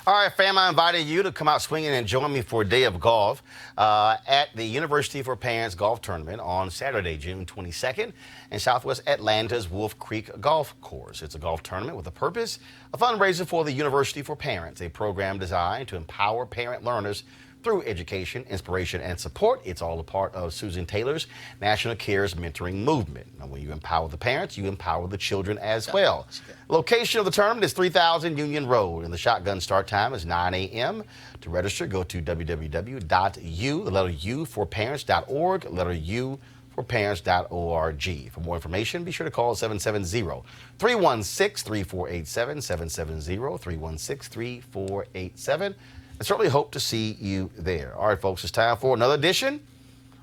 All right, fam, I invited you to come out swinging and join me for a day of golf at the University for Parents Golf Tournament on Saturday, June 22nd in Southwest Atlanta's Wolf Creek Golf Course. It's a golf tournament with a purpose, a fundraiser for the University for Parents, a program designed to empower parent learners through education, inspiration, and support. It's all a part of Susan Taylor's National Cares Mentoring Movement. Now, when you empower the parents, you empower the children as well. Location of the tournament is 3000 Union Road, and the shotgun start time is 9 a.m. To register, go to www.u4parents.org, letter U for parents.org. For more information, be sure to call 770-316-3487, 770-316-3487. I certainly hope to see you there. All right, folks, it's time for another edition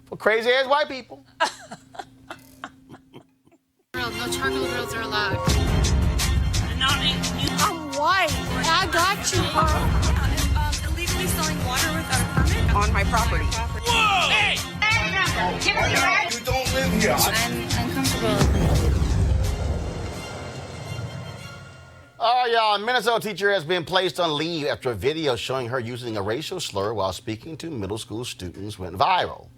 for Crazy-Ass White People. No charcoal grills are allowed. I'm white. I got you, Carl. Illegally selling water without a permit On my property. Whoa! Hey! You don't live here. I'm uncomfortable. All right, y'all. A Minnesota teacher has been placed on leave after a video showing her using a racial slur while speaking to middle school students went viral.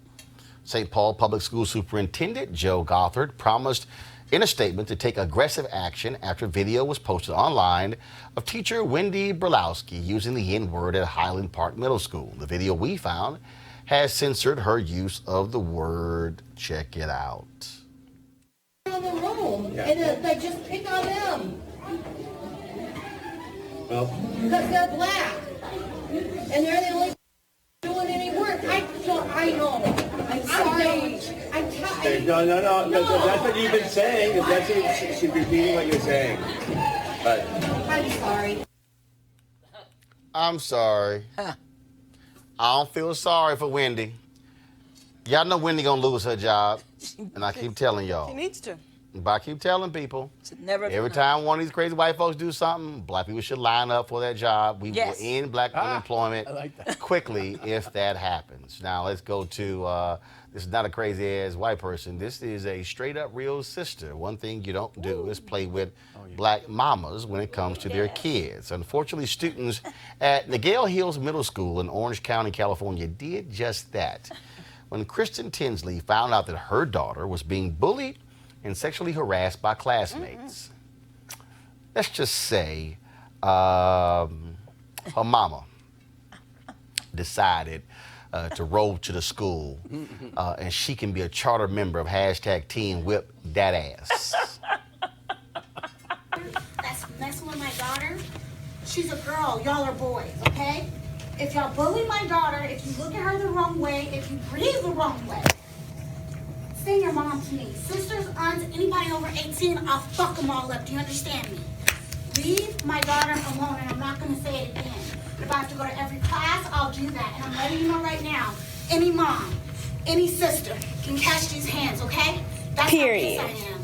St. Paul Public School Superintendent Joe Gothard promised in a statement to take aggressive action after video was posted online of teacher Wendy Brolowski using the N-word at Highland Park Middle School. The video we found has censored her use of the word. Check it out. In the room, and they just pick on them. Well, Because they're black. And they're the only doing any work. I know. I'm sorry. no. That's what you've been saying. That's it. She's repeating what you're saying. But I'm sorry. I'm sorry. I don't feel sorry for Wendy. Y'all know Wendy gonna lose her job, and I keep telling y'all. He needs to. But I keep telling people, Never every time one of these crazy white folks do something, black people should line up for that job. We will end black unemployment quickly if that happens. Now let's go to, this is not a crazy ass white person. This is a straight up real sister. One thing you don't do is play with black mamas when it comes to their kids. Unfortunately, students at Nagale Hills Middle School in Orange County, California did just that. When Kristen Tinsley found out that her daughter was being bullied and sexually harassed by classmates. Let's just say her mama decided to roll to the school and she can be a charter member of #Teen Whip That Ass. That's one of my daughter. She's a girl. Y'all are boys, okay? If y'all bully my daughter, if you look at her the wrong way, if you breathe the wrong way, send your mom to me. Sisters, aunts, anybody over 18, I'll fuck them all up. Do you understand me? Leave my daughter alone, and I'm not going to say it again. But if I have to go to every class, I'll do that. And I'm letting you know right now, any mom, any sister can catch these hands, okay? That's Period. how pissed I am.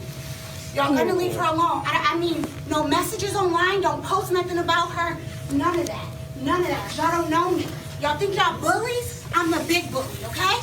Y'all gonna leave her alone. I mean, no messages online, don't post nothing about her. None of that. None of that. Y'all don't know me. Y'all think y'all bullies? I'm the big bully, okay?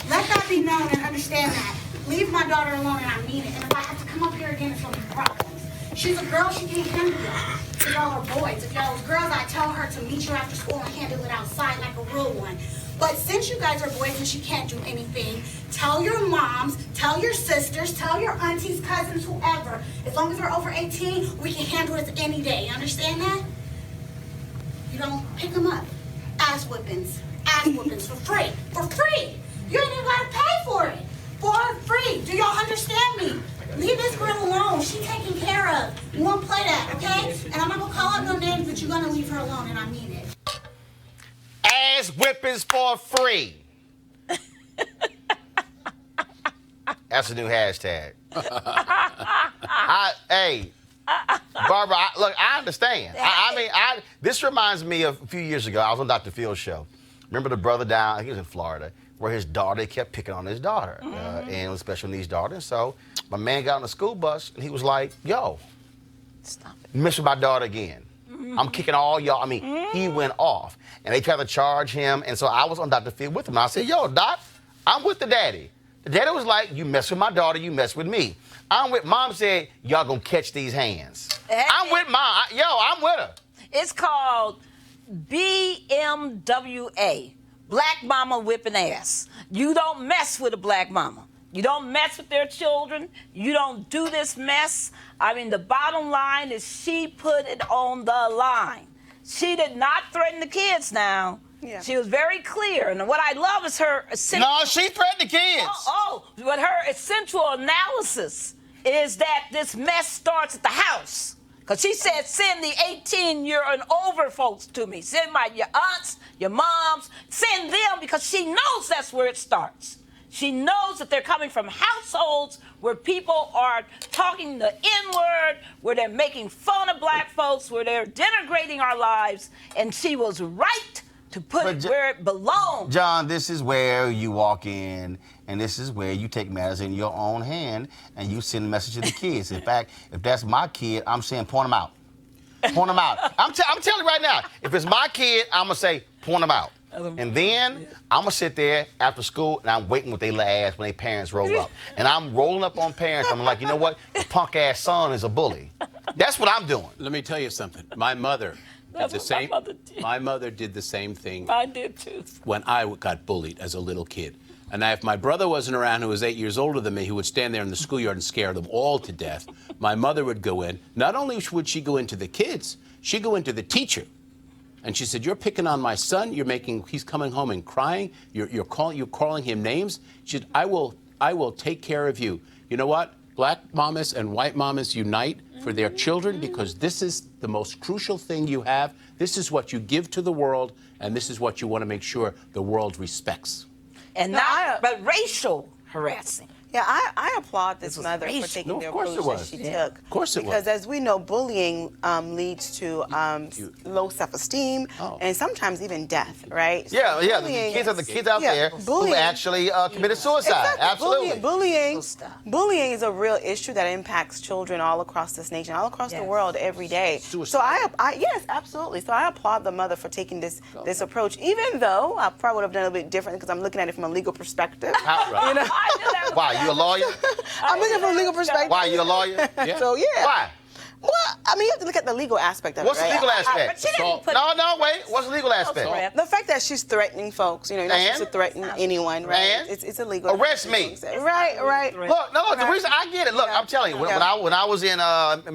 Let that be known and understand that. Leave my daughter alone, and I mean it. And if I have to come up here again, it's gonna be problems. She's a girl, she can't handle y'all. If y'all are boys. If y'all was girls, I tell her to meet you after school and handle it outside like a real one. But since you guys are boys and she can't do anything, tell your moms, tell your sisters, tell your aunties, cousins, whoever. As long as we're over 18, we can handle this any day. You understand that? You don't pick them up. Ass whippings for free. For free. You ain't even gotta pay for it. For free. Do y'all understand me? Leave this girl alone. She's taken care of. You won't play that, okay? And I'm not gonna call out no names, but you're gonna leave her alone, and I mean it. Ass whippings for free. That's a new hashtag. Hey, Barbara, look, I understand. I mean, this reminds me of a few years ago. I was on Dr. Phil's show. Remember the brother down, I think he was in Florida, where his daughter kept picking on his daughter. And it was a special needs daughter. And so my man got on the school bus, and he was like, yo, Stop it. mess with my daughter again. I'm kicking all y'all. I mean, he went off. And they tried to charge him. And so I was on Dr. Phil with him. And I said, yo, Doc, I'm with the daddy. The daddy was like, you mess with my daughter, you mess with me. I'm with, Mom said, y'all gonna catch these hands. I'm with Mom. I'm with her. It's called BMWA, Black Mama Whipping Ass. You don't mess with a black mama. You don't mess with their children. You don't do this mess. I mean, the bottom line is she put it on the line. She did not threaten the kids now. Yeah. She was very clear. And what I love is her essential... No, she threatened the kids. But her essential analysis is that this mess starts at the house. Because she said, send the 18-year and over folks to me. Send your aunts, your moms. Send them because she knows that's where it starts. She knows that they're coming from households where people are talking the N-word, where they're making fun of black folks, where they're denigrating our lives, and she was right to put it where it belongs. John, this is where you walk in, and this is where you take matters in your own hand, and you send a message to the kids. In fact, if that's my kid, I'm saying point them out. Point them out. I'm telling you right now, if it's my kid, I'm going to say point them out. And then I'm going to sit there after school and I'm waiting with their little ass when their parents roll up. And I'm rolling up on parents. I'm like, you know what? Your punk ass son is a bully. That's what I'm doing. Let me tell you something. My mother did the same. My mother did the same thing. I did too. When I got bullied as a little kid. And if my brother wasn't around, who was 8 years older than me, who would stand there in the schoolyard and scare them all to death, my mother would go in. Not only would she go into the kids, she'd go into the teacher. And she said, you're picking on my son. He's coming home and crying. You're calling him names. She said, I will take care of you. You know what? Black mamas and white mamas unite for their children because this is the most crucial thing you have. This is what you give to the world, and this is what you want to make sure the world respects. And but racial harassing. Yeah, I applaud this mother for taking the approach that she took. Of course it was. Because as we know, bullying leads to low self-esteem and sometimes even death, right? Yeah, the kids out there who actually committed suicide. Exactly. Absolutely. Bullying is a real issue that impacts children all across this nation, all across the world every day. Suicide. So yes, absolutely. So I applaud the mother for taking this approach, even though I probably would have done it a bit different because I'm looking at it from a legal perspective. Right. You know? Why? You a lawyer? I'm looking from a legal perspective. Why, you a lawyer? Yeah. So, yeah. Why? Well, I mean, you have to look at the legal aspect of What's it, right? the legal aspect? Wait. What's the legal aspect? The fact that she's threatening folks, you're not supposed to threaten anyone, right? It's illegal. Arrest me. Right. Look, the reason I get it. Look, I'm telling you, when I was in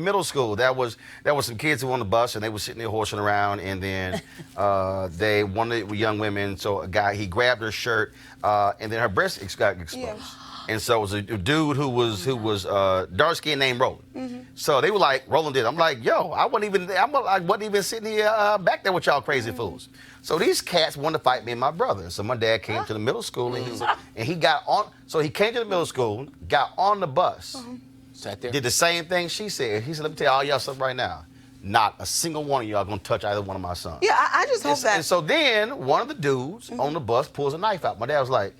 middle school, there was some kids who were on the bus and they were sitting there horsing around, and then one of the young women, so a guy, he grabbed her shirt, and then her breast got exposed. And so it was a dude who was dark skinned named Roland. So they were like, Roland did. I'm like, yo, I wasn't even sitting here back there with y'all crazy fools. So these cats wanted to fight me and my brother. So my dad came to the middle school and he got on. So he came to the middle school, got on the bus, Sat there. did the same thing she said. He said, let me tell all y'all something right now. Not a single one of y'all gonna touch either one of my sons. Yeah, I just hope that. And so then one of the dudes on the bus pulls a knife out. My dad was like,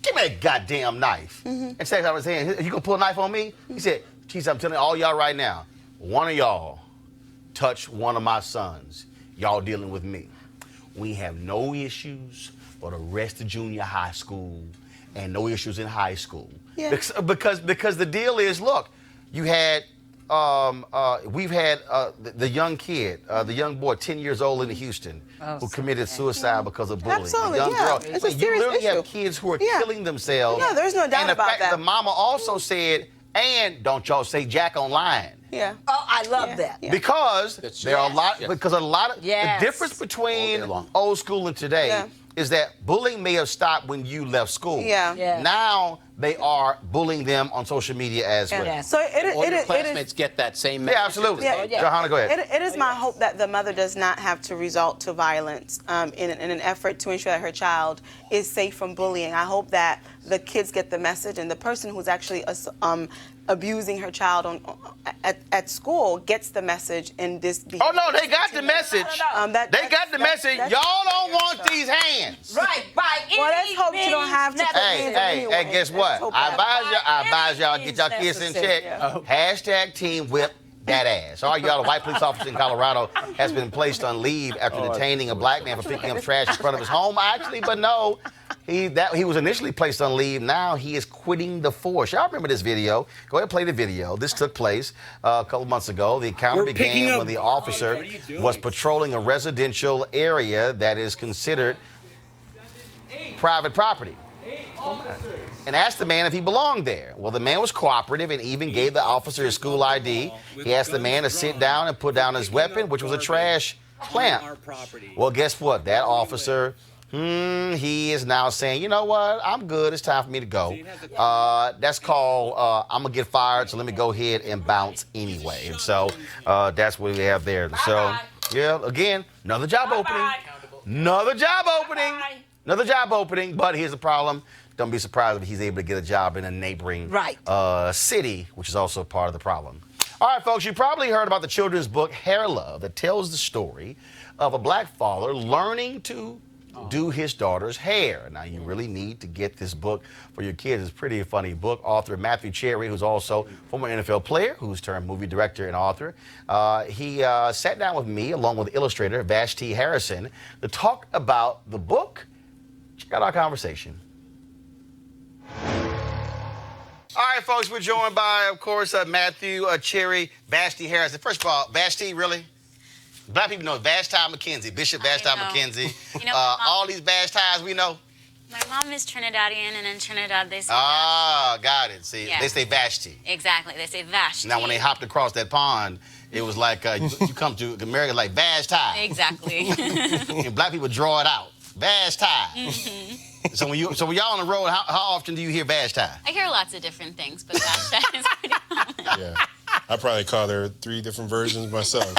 give me that goddamn knife. And Seth was saying, you gonna pull a knife on me? He said, I'm telling all y'all right now, one of y'all touch one of my sons, y'all dealing with me. We have no issues for the rest of junior high school and no issues in high school. Yeah. Because the deal is, look, you had we've had the young kid, the young boy, 10 years old in Houston, who committed suicide because of bullying. Absolutely, The young girl. It's a You serious literally issue. have kids who are killing themselves. No, there's no doubt and the about fact that. The mama also said, and don't y'all say Jack online. Yeah. Oh, I love that. Yeah. Because there are a lot. Yes. Because a lot of Yes. the difference between All day long. old school and today Yeah. is that bullying may have stopped when you left school. Yeah. Yeah. Now they are bullying them on social media as well. Yes. So All your it classmates is. get that same message. Yeah, absolutely. Yeah. Johanna, go ahead. It is my hope that the mother does not have to resort to violence in an effort to ensure that her child is safe from bullying. I hope that the kids get the message and the person who's actually abusing her child at school gets the message in this. Oh no, they got the message. They got the message. Y'all don't want these hands. Right, by any Well, let's hope you don't have to put hands on anyone. Hey, guess what? Let's hope I that- advise y'all get y'all kids in check. Hashtag team whip that ass. All right, y'all, a white police officer in Colorado has been placed on leave after detaining a black man for picking up trash in front of his home. Actually, but no. He was initially placed on leave. Now he is quitting the force. Y'all remember this video? Go ahead and play the video. This took place a couple months ago. The encounter began when the officer was patrolling a residential area that is considered private property and asked the man if he belonged there. Well, the man was cooperative and even gave the officer his school ID. He asked the man to sit down and put down his weapon, which was a trash clamp. Well, guess what? That officer... he is now saying, you know what? I'm good. It's time for me to go. That's called, I'm going to get fired, so let me go ahead and bounce anyway. And so that's what we have there. So, yeah, again, another job opening. Another job opening. Another job opening. But here's the problem. Don't be surprised if he's able to get a job in a neighboring city, which is also part of the problem. All right, folks, you probably heard about the children's book, Hair Love, that tells the story of a black father learning to do his daughter's hair. Now, you really need to get this book for your kids. It's a pretty funny book. Author Matthew Cherry, who's also former NFL player, who's turned movie director and author, he sat down with me, along with illustrator Vashti Harrison, to talk about the book. Check out our conversation. All right, folks, we're joined by, of course, Matthew Cherry, Vashti Harrison. First of all, Vashti, really? Black people know Vashti McKenzie, Bishop Vashti McKenzie. You know, all these Vashtis we know. my mom is Trinidadian, and in Trinidad they say Got it. See, Yeah. they say Vashti. exactly. They say Vashti. Now, when they hopped across that pond, it was like you come to America like Vashti. Exactly. And black people draw it out. Vashti. So when y'all on the road, how often do you hear Vashti? I hear lots of different things, but Vashti is pretty common. Yeah. I probably call there 3 different versions myself.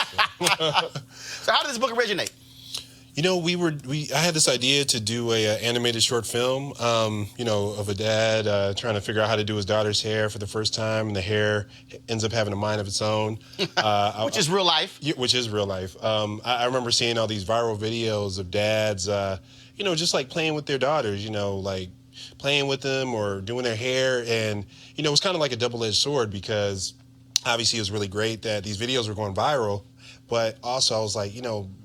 So how did this book originate? You know, I had this idea to do a animated short film, of a dad trying to figure out how to do his daughter's hair for the first time, and the hair ends up having a mind of its own. Which is real life. Yeah, which is real life. I remember seeing all these viral videos of dads, just like playing with their daughters, like playing with them or doing their hair. And, it was kind of like a double-edged sword because obviously it was really great that these videos were going viral. But also I was like,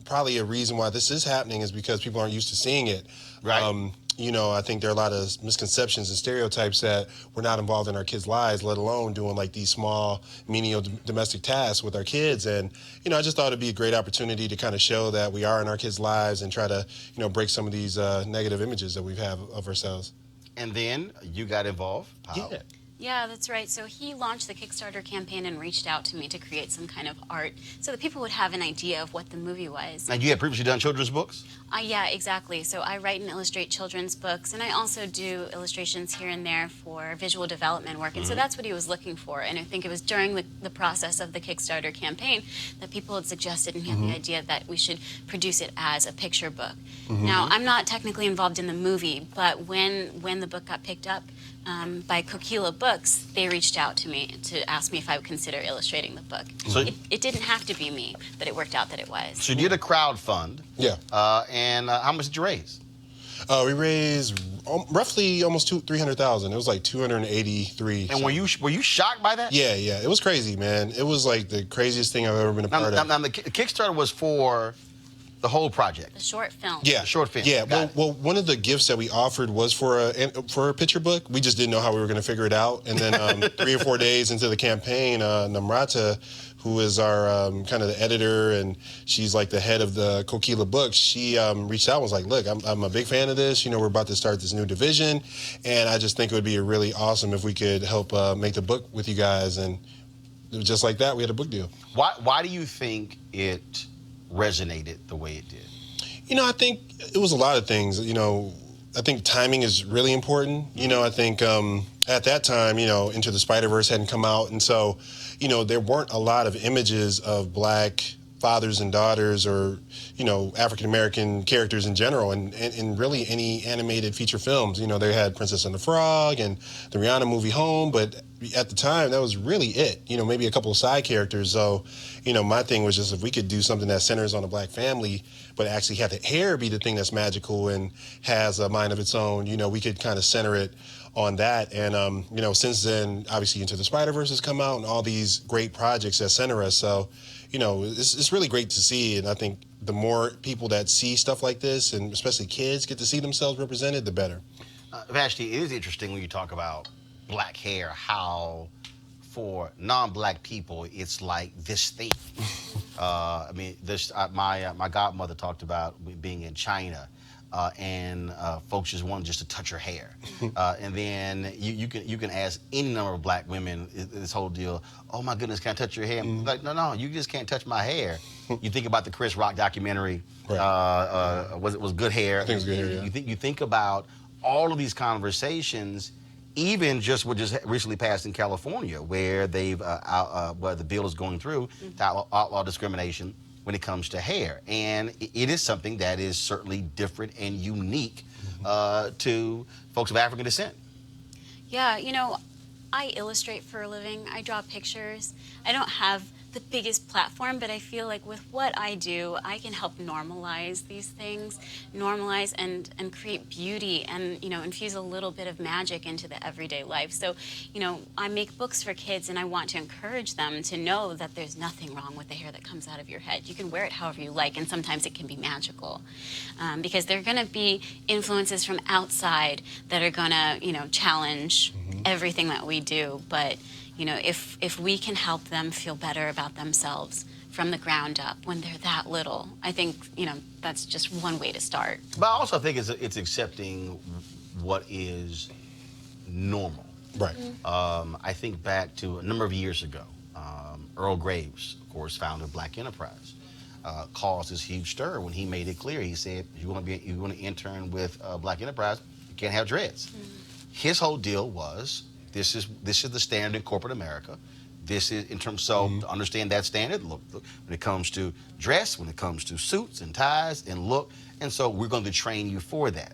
probably a reason why this is happening is because people aren't used to seeing it. Right. I think there are a lot of misconceptions and stereotypes that we're not involved in our kids' lives, let alone doing like these small, menial domestic tasks with our kids. And, I just thought it'd be a great opportunity to kind of show that we are in our kids' lives and try to, break some of these negative images that we have of ourselves. And then you got involved. How? Yeah. Yeah, that's right. So he launched the Kickstarter campaign and reached out to me to create some kind of art so that people would have an idea of what the movie was. And you had previously done children's books? Yeah, exactly. So I write and illustrate children's books, and I also do illustrations here and there for visual development work. And so that's what he was looking for. And I think it was during the process of the Kickstarter campaign that people had suggested and he had the idea that we should produce it as a picture book. Now, I'm not technically involved in the movie, but when the book got picked up by Coquila Books, they reached out to me to ask me if I would consider illustrating the book. So it didn't have to be me, but it worked out that it was. So you did a crowdfund. Yeah. And how much did you raise? We raised roughly almost $300,000. It was like 283. And were you shocked by that? Yeah. It was crazy, man. It was like the craziest thing I've ever been a part of. Now, the Kickstarter was for the whole project. The short film. Yeah, the short film. Yeah. Well, one of the gifts that we offered was for a picture book. We just didn't know how we were going to figure it out. And then 3 or 4 days into the campaign, Namrata, who is our kind of the editor, and she's like the head of the Coquila Books, she reached out and was like, look, I'm a big fan of this. You know, we're about to start this new division, and I just think it would be really awesome if we could help make the book with you guys. And it was just like that, we had a book deal. Why do you think it resonated the way it did? You know, I think it was a lot of things. You know, I think timing is really important. You know, I think at that time, you know, Into the Spider-Verse hadn't come out, and so, you know, there weren't a lot of images of Black fathers and daughters, or, you know, African-American characters in general, and really any animated feature films. You know, they had Princess and the Frog and the Rihanna movie Home, but at the time, that was really it. You know, maybe a couple of side characters. So, you know, my thing was just if we could do something that centers on a Black family, but actually have the hair be the thing that's magical and has a mind of its own, you know, we could kind of center it on that. And, you know, since then, obviously Into the Spider-Verse has come out and all these great projects that center us. So, you know, it's really great to see. And I think the more people that see stuff like this, and especially kids, get to see themselves represented, the better. Vashti, it is interesting when you talk about Black hair, how for non-Black people, it's like this thing. I mean, my godmother talked about being in China, and folks just wanted just to touch her hair. And then you can ask any number of Black women this whole deal, oh my goodness, can I touch your hair? I'm like, no, you just can't touch my hair. You think about the Chris Rock documentary, right. Was Good Hair? I think it was Good Hair, yeah. You think about all of these conversations, even just what just recently passed in California, where they've where the bill is going through to outlaw discrimination when it comes to hair. And it is something that is certainly different and unique to folks of African descent. Yeah, you know, I illustrate for a living. I draw pictures. I don't have the biggest platform, but I feel like with what I do, I can help normalize these things, normalize and create beauty and, you know, infuse a little bit of magic into the everyday life. So, you know, I make books for kids and I want to encourage them to know that there's nothing wrong with the hair that comes out of your head. You can wear it however you like, and sometimes it can be magical. Because there are going to be influences from outside that are going to, you know, challenge everything that we do. But you know, if we can help them feel better about themselves from the ground up when they're that little, I think, you know, that's just one way to start. But I also think it's accepting what is normal. Right. I think back to a number of years ago, Earl Graves, of course, founder of Black Enterprise, caused this huge stir when he made it clear. He said, you want to intern with Black Enterprise, you can't have dreads. His whole deal was, this is the standard in corporate America. This is in terms, so to understand that standard, look, when it comes to dress, when it comes to suits and ties and look, and so we're going to train you for that.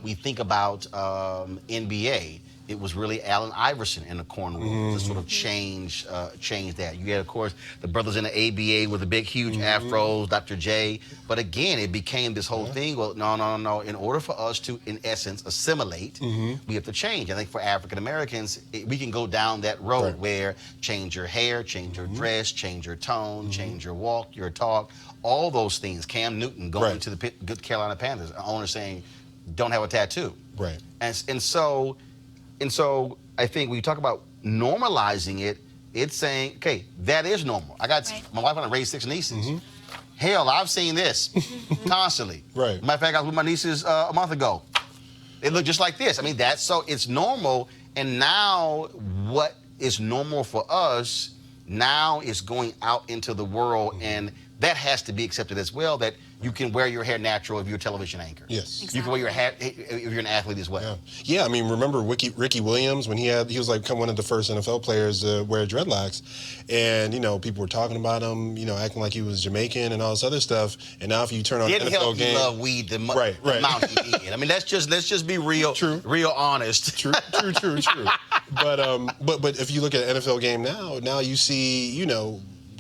We think about NBA. It was really Allen Iverson in the corner room to sort of change that. You had, of course, the brothers in the ABA with the big, huge afros, Dr. J. But again, it became this whole thing. Well, no. In order for us to, in essence, assimilate, we have to change. I think for African Americans, we can go down that road where change your hair, change your dress, change your tone, change your walk, your talk, all those things. Cam Newton going to the Good Carolina Panthers, an owner saying, don't have a tattoo. Right. And so I think when you talk about normalizing it, it's saying, okay, that is normal. I got my wife and I raised 6 nieces. Hell, I've seen this constantly. Right. Matter of fact, I was with my nieces a month ago. They look just like this. I mean, it's normal, And now what is normal for us now is going out into the world, and that has to be accepted as well, that you can wear your hair natural if you're a television anchor. Yes. You can wear your hat if you're an athlete as well. Yeah, I mean, remember Ricky Williams when he was like one of the first NFL players to wear dreadlocks, and people were talking about him, acting like he was Jamaican and all this other stuff. And now if you turn on an NFL game, love weed the right. amount he did. I mean, let's just be real, real honest. True. But if you look at an NFL game now you see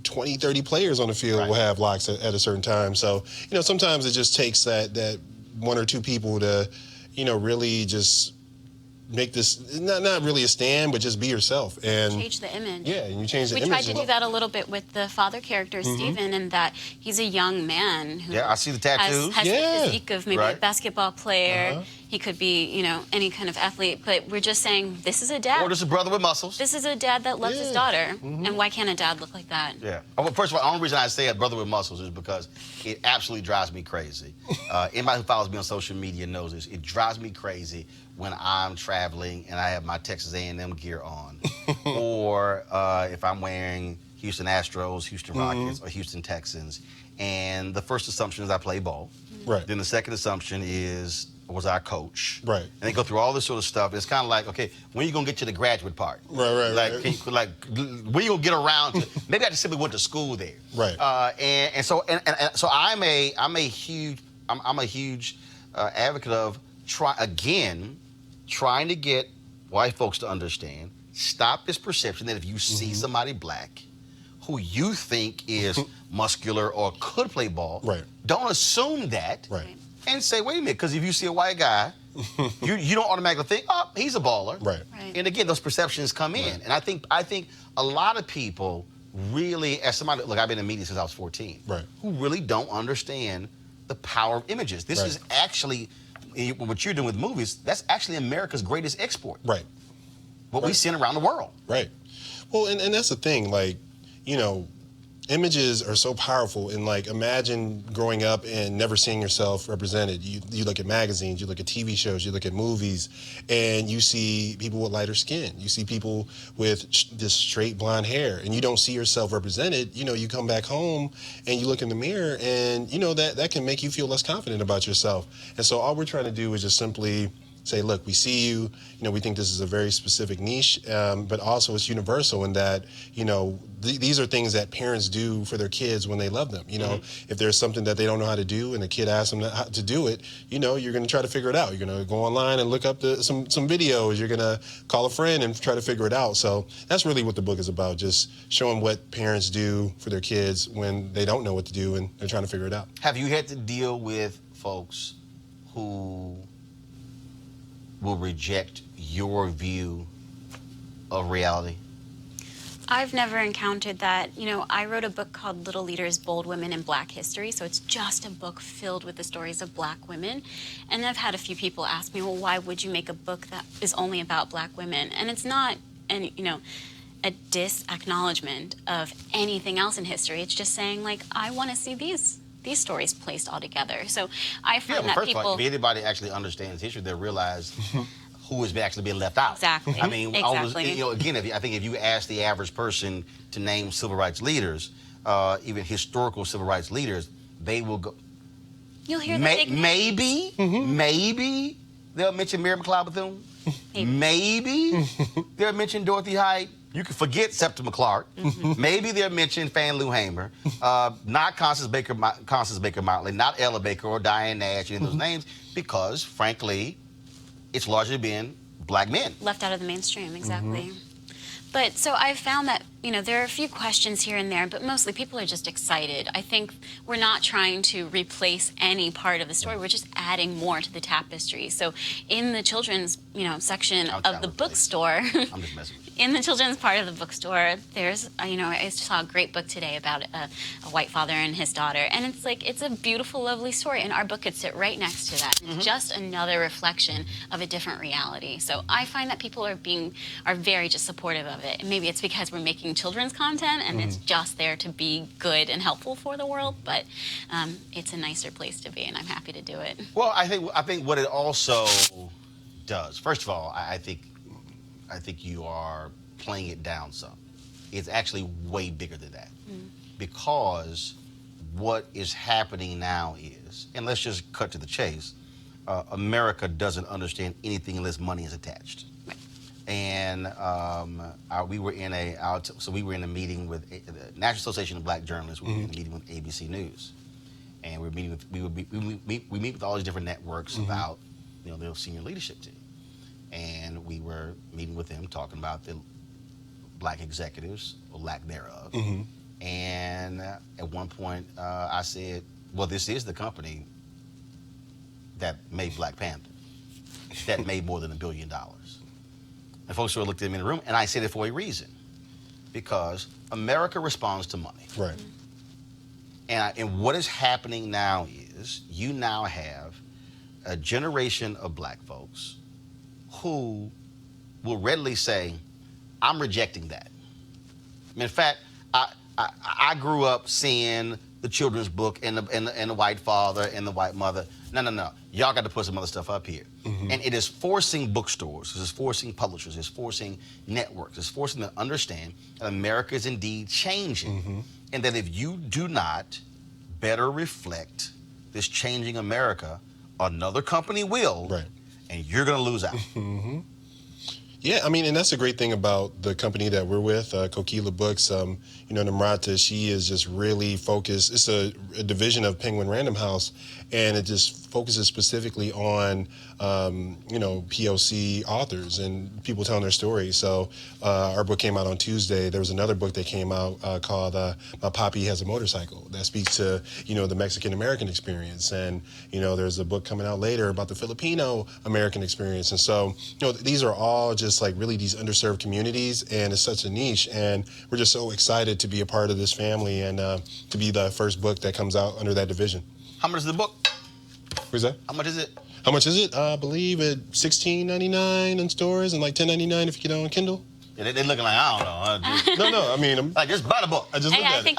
20, 30 players on the field will have locks at a certain time. So, sometimes it just takes that one or two people to, really just make this, not really a stand, but just be yourself. And change the image. Yeah, and you change the image. We tried to do that a little bit with the father character, Steven, in that he's a young man who I see the tattoos. has the physique of maybe a basketball player. He could be, any kind of athlete, but we're just saying this is a dad. Or just a brother with muscles. This is a dad that loves his daughter, and why can't a dad look like that? Yeah. Well, first of all, the only reason I say a brother with muscles is because it absolutely drives me crazy. Anybody who follows me on social media knows this. It drives me crazy when I'm traveling and I have my Texas A&M gear on, or if I'm wearing Houston Astros, Houston Rockets, or Houston Texans, and the first assumption is I play ball. Right. Then the second assumption is, was our coach. Right. And they go through all this sort of stuff. It's kind of like, okay, when are you going to get to the graduate part? Right. Like, when are you going to get around to, maybe I just simply went to school there. Right. So I'm a huge advocate of trying to get white folks to understand, stop this perception that if you see somebody black who you think is muscular or could play ball, don't assume that. Right. And say, wait a minute, because if you see a white guy, you don't automatically think, oh, he's a baller. Right. And again, those perceptions come in. And I think a lot of people really, as somebody, look, I've been in media since I was 14, who really don't understand the power of images. This is actually, what you're doing with movies, that's actually America's greatest export. Right. What we send around the world. Right. Well, and that's the thing, like, images are so powerful, and like imagine growing up and never seeing yourself represented. You look at magazines, you look at TV shows, you look at movies, and you see people with lighter skin. You see people with this straight blonde hair, and you don't see yourself represented. You come back home and you look in the mirror, and that can make you feel less confident about yourself. And so all we're trying to do is just simply say, look, we see you, we think this is a very specific niche, but also it's universal in that, these are things that parents do for their kids when they love them. If there's something that they don't know how to do and the kid asks them how to do it, you're going to try to figure it out. You're going to go online and look up some videos. You're going to call a friend and try to figure it out. So that's really what the book is about, just showing what parents do for their kids when they don't know what to do and they're trying to figure it out. Have you had to deal with folks who will reject your view of reality? I've never encountered that. I wrote a book called Little Leaders, Bold Women in Black History, so it's just a book filled with the stories of black women. And I've had a few people ask me, well, why would you make a book that is only about black women? And it's not, a dis-acknowledgement of anything else in history. It's just saying, like, I want to see these stories placed all together. So I find that first people... of all, if anybody actually understands history, they'll realize who is actually being left out. Exactly. I mean, exactly. again, I think if you ask the average person to name civil rights leaders, even historical civil rights leaders, they will go... You'll hear the big names. Maybe they'll mention Mary McLeod Bethune. Maybe they'll mention Dorothy Height. You can forget Septima Clark. Maybe they'll mention Fan Lou Hamer. Not Constance Baker Motley, not Ella Baker or Diane Nash, any of those names, because, frankly, it's largely been black men. Left out of the mainstream, exactly. But so I've found that, there are a few questions here and there, but mostly people are just excited. I think we're not trying to replace any part of the story. We're just adding more to the tapestry. So in the children's, section of the bookstore, I'm just messing with you. In the children's part of the bookstore, there's, I saw a great book today about a white father and his daughter. And it's like, it's a beautiful, lovely story. And our book could sit right next to that. It's just another reflection of a different reality. So I find that people are very just supportive of it. And maybe it's because we're making children's content and it's just there to be good and helpful for the world. But it's a nicer place to be, and I'm happy to do it. Well, I think what it also does, first of all, I think I think you are playing it down some. It's actually way bigger than that. Because what is happening now is, and let's just cut to the chase, America doesn't understand anything unless money is attached. And we were in a meeting with the National Association of Black Journalists. We were in a meeting with ABC News, and we meet with all these different networks about their senior leadership team, and we were meeting with them talking about the black executives or lack thereof. And at one point, I said, "Well, this is the company that made Black Panther, that made more than $1 billion." And folks sort of looked at me in the room, and I said it for a reason. Because America responds to money. Right. And what is happening now is you now have a generation of black folks who will readily say, I'm rejecting that. In fact, I grew up seeing the children's book and the white father and the white mother. No. Y'all got to put some other stuff up here. And it is forcing bookstores, it is forcing publishers, it's forcing networks, it's forcing them to understand that America is indeed changing. And that if you do not better reflect this changing America, another company will, and you're going to lose out. Yeah, I mean, and that's a great thing about the company that we're with, Coquila Books. Namrata, she is just really focused. It's a division of Penguin Random House, and it just focuses specifically on, POC authors and people telling their stories. So our book came out on Tuesday. There was another book that came out called My Poppy Has a Motorcycle that speaks to, the Mexican-American experience. And, there's a book coming out later about the Filipino-American experience. And so, these are all just like really these underserved communities, and it's such a niche. And we're just so excited to be a part of this family and to be the first book that comes out under that division. How much is the book? Where's that? How much is it? How much is it? I believe it's $16.99 in stores and like $10.99 if you get it on Kindle. Yeah, they looking like, I don't know. No, I mean, like, just buy the book. I just looked at I think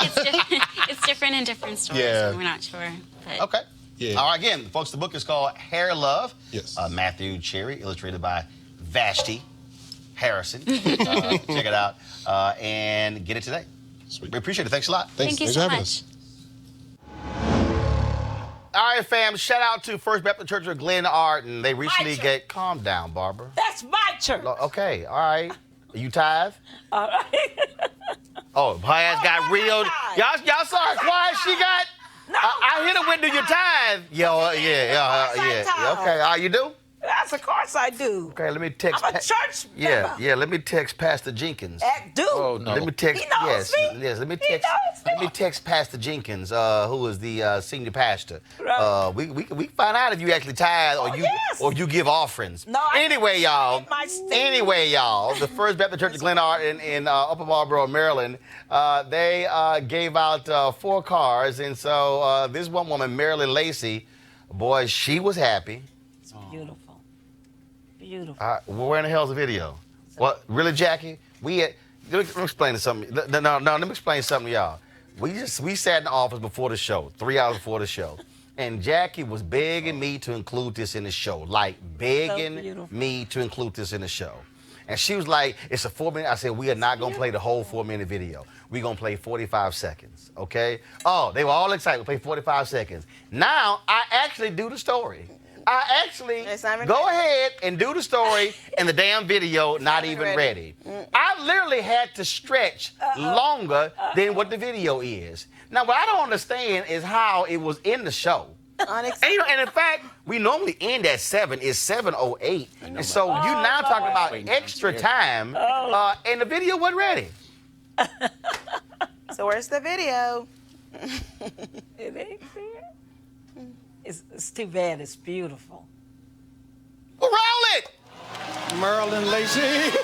it's different in different stores. Yeah. So we're not sure. But. Okay. Yeah. All right, again, folks, the book is called Hair Love. Yes. Matthew Cherry, illustrated by Vashti Harrison. Check it out and get it today. Sweet. We appreciate it. Thanks a lot. Thanks. Thank you Thanks so for having much. us. All right, fam. Shout out to First Baptist Church of Glen Arden. They recently get... Calm down, Barbara. That's my church. Okay, all right. You tithe? All right. Oh, her ass got real... Y'all saw her quiet she got? No. I hit her with, do you tithe? Yeah. Okay, you do? Yes, of course I do. Okay, let me text... I'm a church member. Yeah, let me text Pastor Jenkins. Do. Oh, no. Let me text... He knows me. Yes, let me He text... knows me. Let me text Pastor Jenkins, who is the senior pastor. Right. We find out if you actually tithe or you give offerings. No, anyway, y'all, the First Baptist Church of Glen Arden in Upper Marlboro, Maryland, they gave out 4 cars, and so this one woman, Marilyn Lacey, boy, she was happy. It's beautiful. Beautiful. Where in the hell's the video? What, really, Jackie? Let me explain something. No, let me explain something to y'all. We sat in the office before the show, 3 hours before the show, and Jackie was begging me to include this in the show, like begging me to include this in the show. And she was like, it's a 4-minute. I said, we are not going to play the whole 4-minute video. We're going to play 45 seconds, okay? Oh, they were all excited. We play 45 seconds. Now, I actually do the story. I actually go ahead and do the story, and the damn video not even ready. I literally had to stretch longer than what the video is. Now, what I don't understand is how it was in the show. And in fact, we normally end at 7. It's 7:08. And so you now talking about extra time, and the video wasn't ready. So where's the video? It ain't there. It's too bad. It's beautiful. Well, roll it! Marilyn Lacey.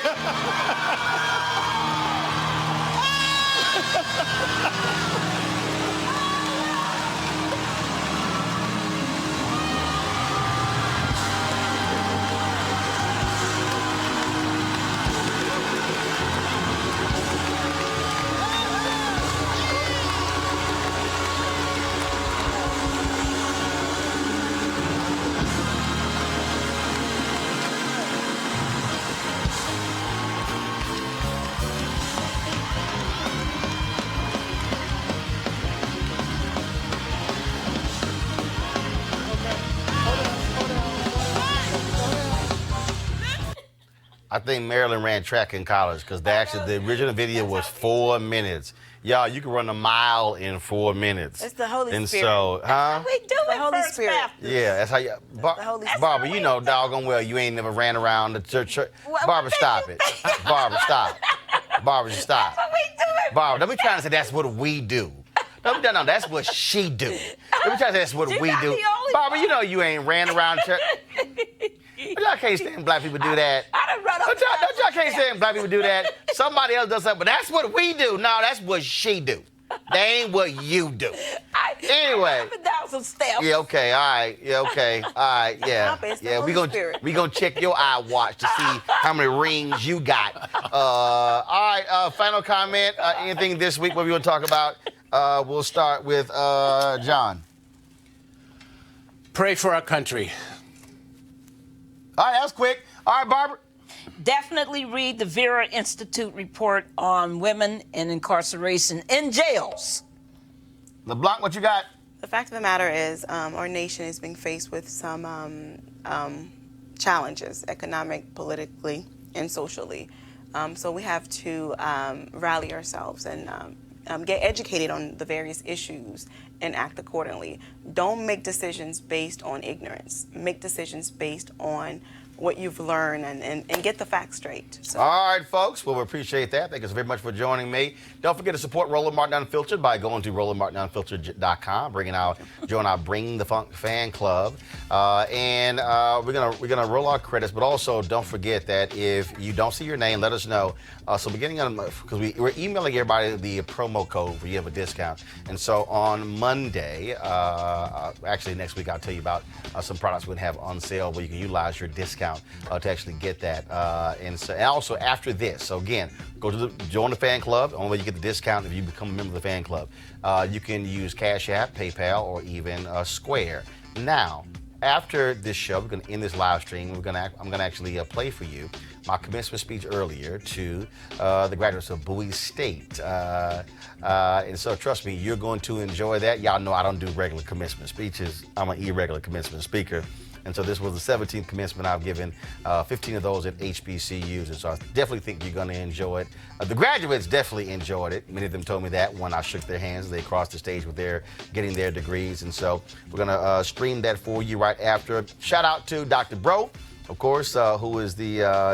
I think Maryland ran track in college because the original video was 4 minutes. Y'all, you can run a mile in 4 minutes. It's the Holy and Spirit. So, huh? We do The it Holy first Spirit. Baptist. Yeah, that's how you. Barbara, you know doggone well you ain't never ran around the church. Barbara, stop it. Barbara, stop. Barbara, stop. That's what we do it. Barbara, don't be trying to say that's what we do. No, that's what she do. Don't be trying to say that's what You're we not do. the only Barbara, one. you know you ain't ran around church. Y'all can't stand black people do that. I done run up Don't y'all can't stand black people do that. Somebody else does something, but that's what we do. No, that's what she do. They ain't what you do. Anyway. I up and down some steps. Yeah, okay, all right. Yeah, okay, all right, yeah. Stop it, it's the Yeah, Holy we gonna check your iWatch to see how many rings you got. All right, final comment. Anything this week what we want to talk about? We'll start with John. Pray for our country. All right, that was quick. All right, Barbara. Definitely read the Vera Institute report on women in incarceration in jails. LeBlanc, what you got? The fact of the matter is, our nation is being faced with some challenges, economic, politically, and socially. So we have to rally ourselves and get educated on the various issues and act accordingly. Don't make decisions based on ignorance. Make decisions based on what you've learned and get the facts straight. So. All right, folks. Well, we appreciate that. Thank you very much for joining me. Don't forget to support Roland Martin Unfiltered by going to RolandMartinUnfiltered.com, join our Bring the Funk fan club, and we're gonna roll our credits. But also, don't forget that if you don't see your name, let us know. So beginning on because we're emailing everybody the promo code where you have a discount. And so on Monday, actually next week, I'll tell you about some products we're gonna have on sale where you can utilize your discount to actually get that. And also after this, so again, join the fan club. The only way you get the discount if you become a member of the fan club. You can use Cash App, PayPal, or even Square. Now, after this show, we're going to end this live stream. I'm going to actually play for you my commencement speech earlier to the graduates of Bowie State. And so trust me, you're going to enjoy that. Y'all know I don't do regular commencement speeches. I'm an irregular commencement speaker. And so this was the 17th commencement I've given, 15 of those at HBCUs. And so I definitely think you're going to enjoy it. The graduates definitely enjoyed it. Many of them told me that when I shook their hands. They crossed the stage with getting their degrees. And so we're going to stream that for you right after. Shout out to Dr. Bro, of course, who is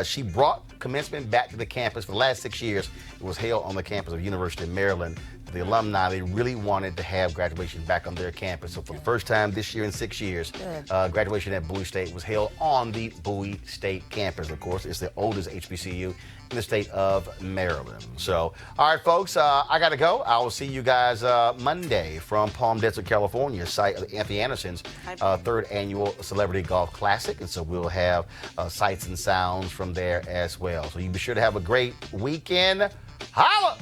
she brought commencement back to the campus. For the last 6 years, it was held on the campus of University of Maryland. The alumni, they really wanted to have graduation back on their campus. So for the first time this year in 6 years, graduation at Bowie State was held on the Bowie State campus. Of course, it's the oldest HBCU in the state of Maryland. So, all right, folks, I got to go. I will see you guys Monday from Palm Desert, California, site of Anthony Anderson's third annual Celebrity Golf Classic. And so we'll have sights and sounds from there as well. So you be sure to have a great weekend. Holla!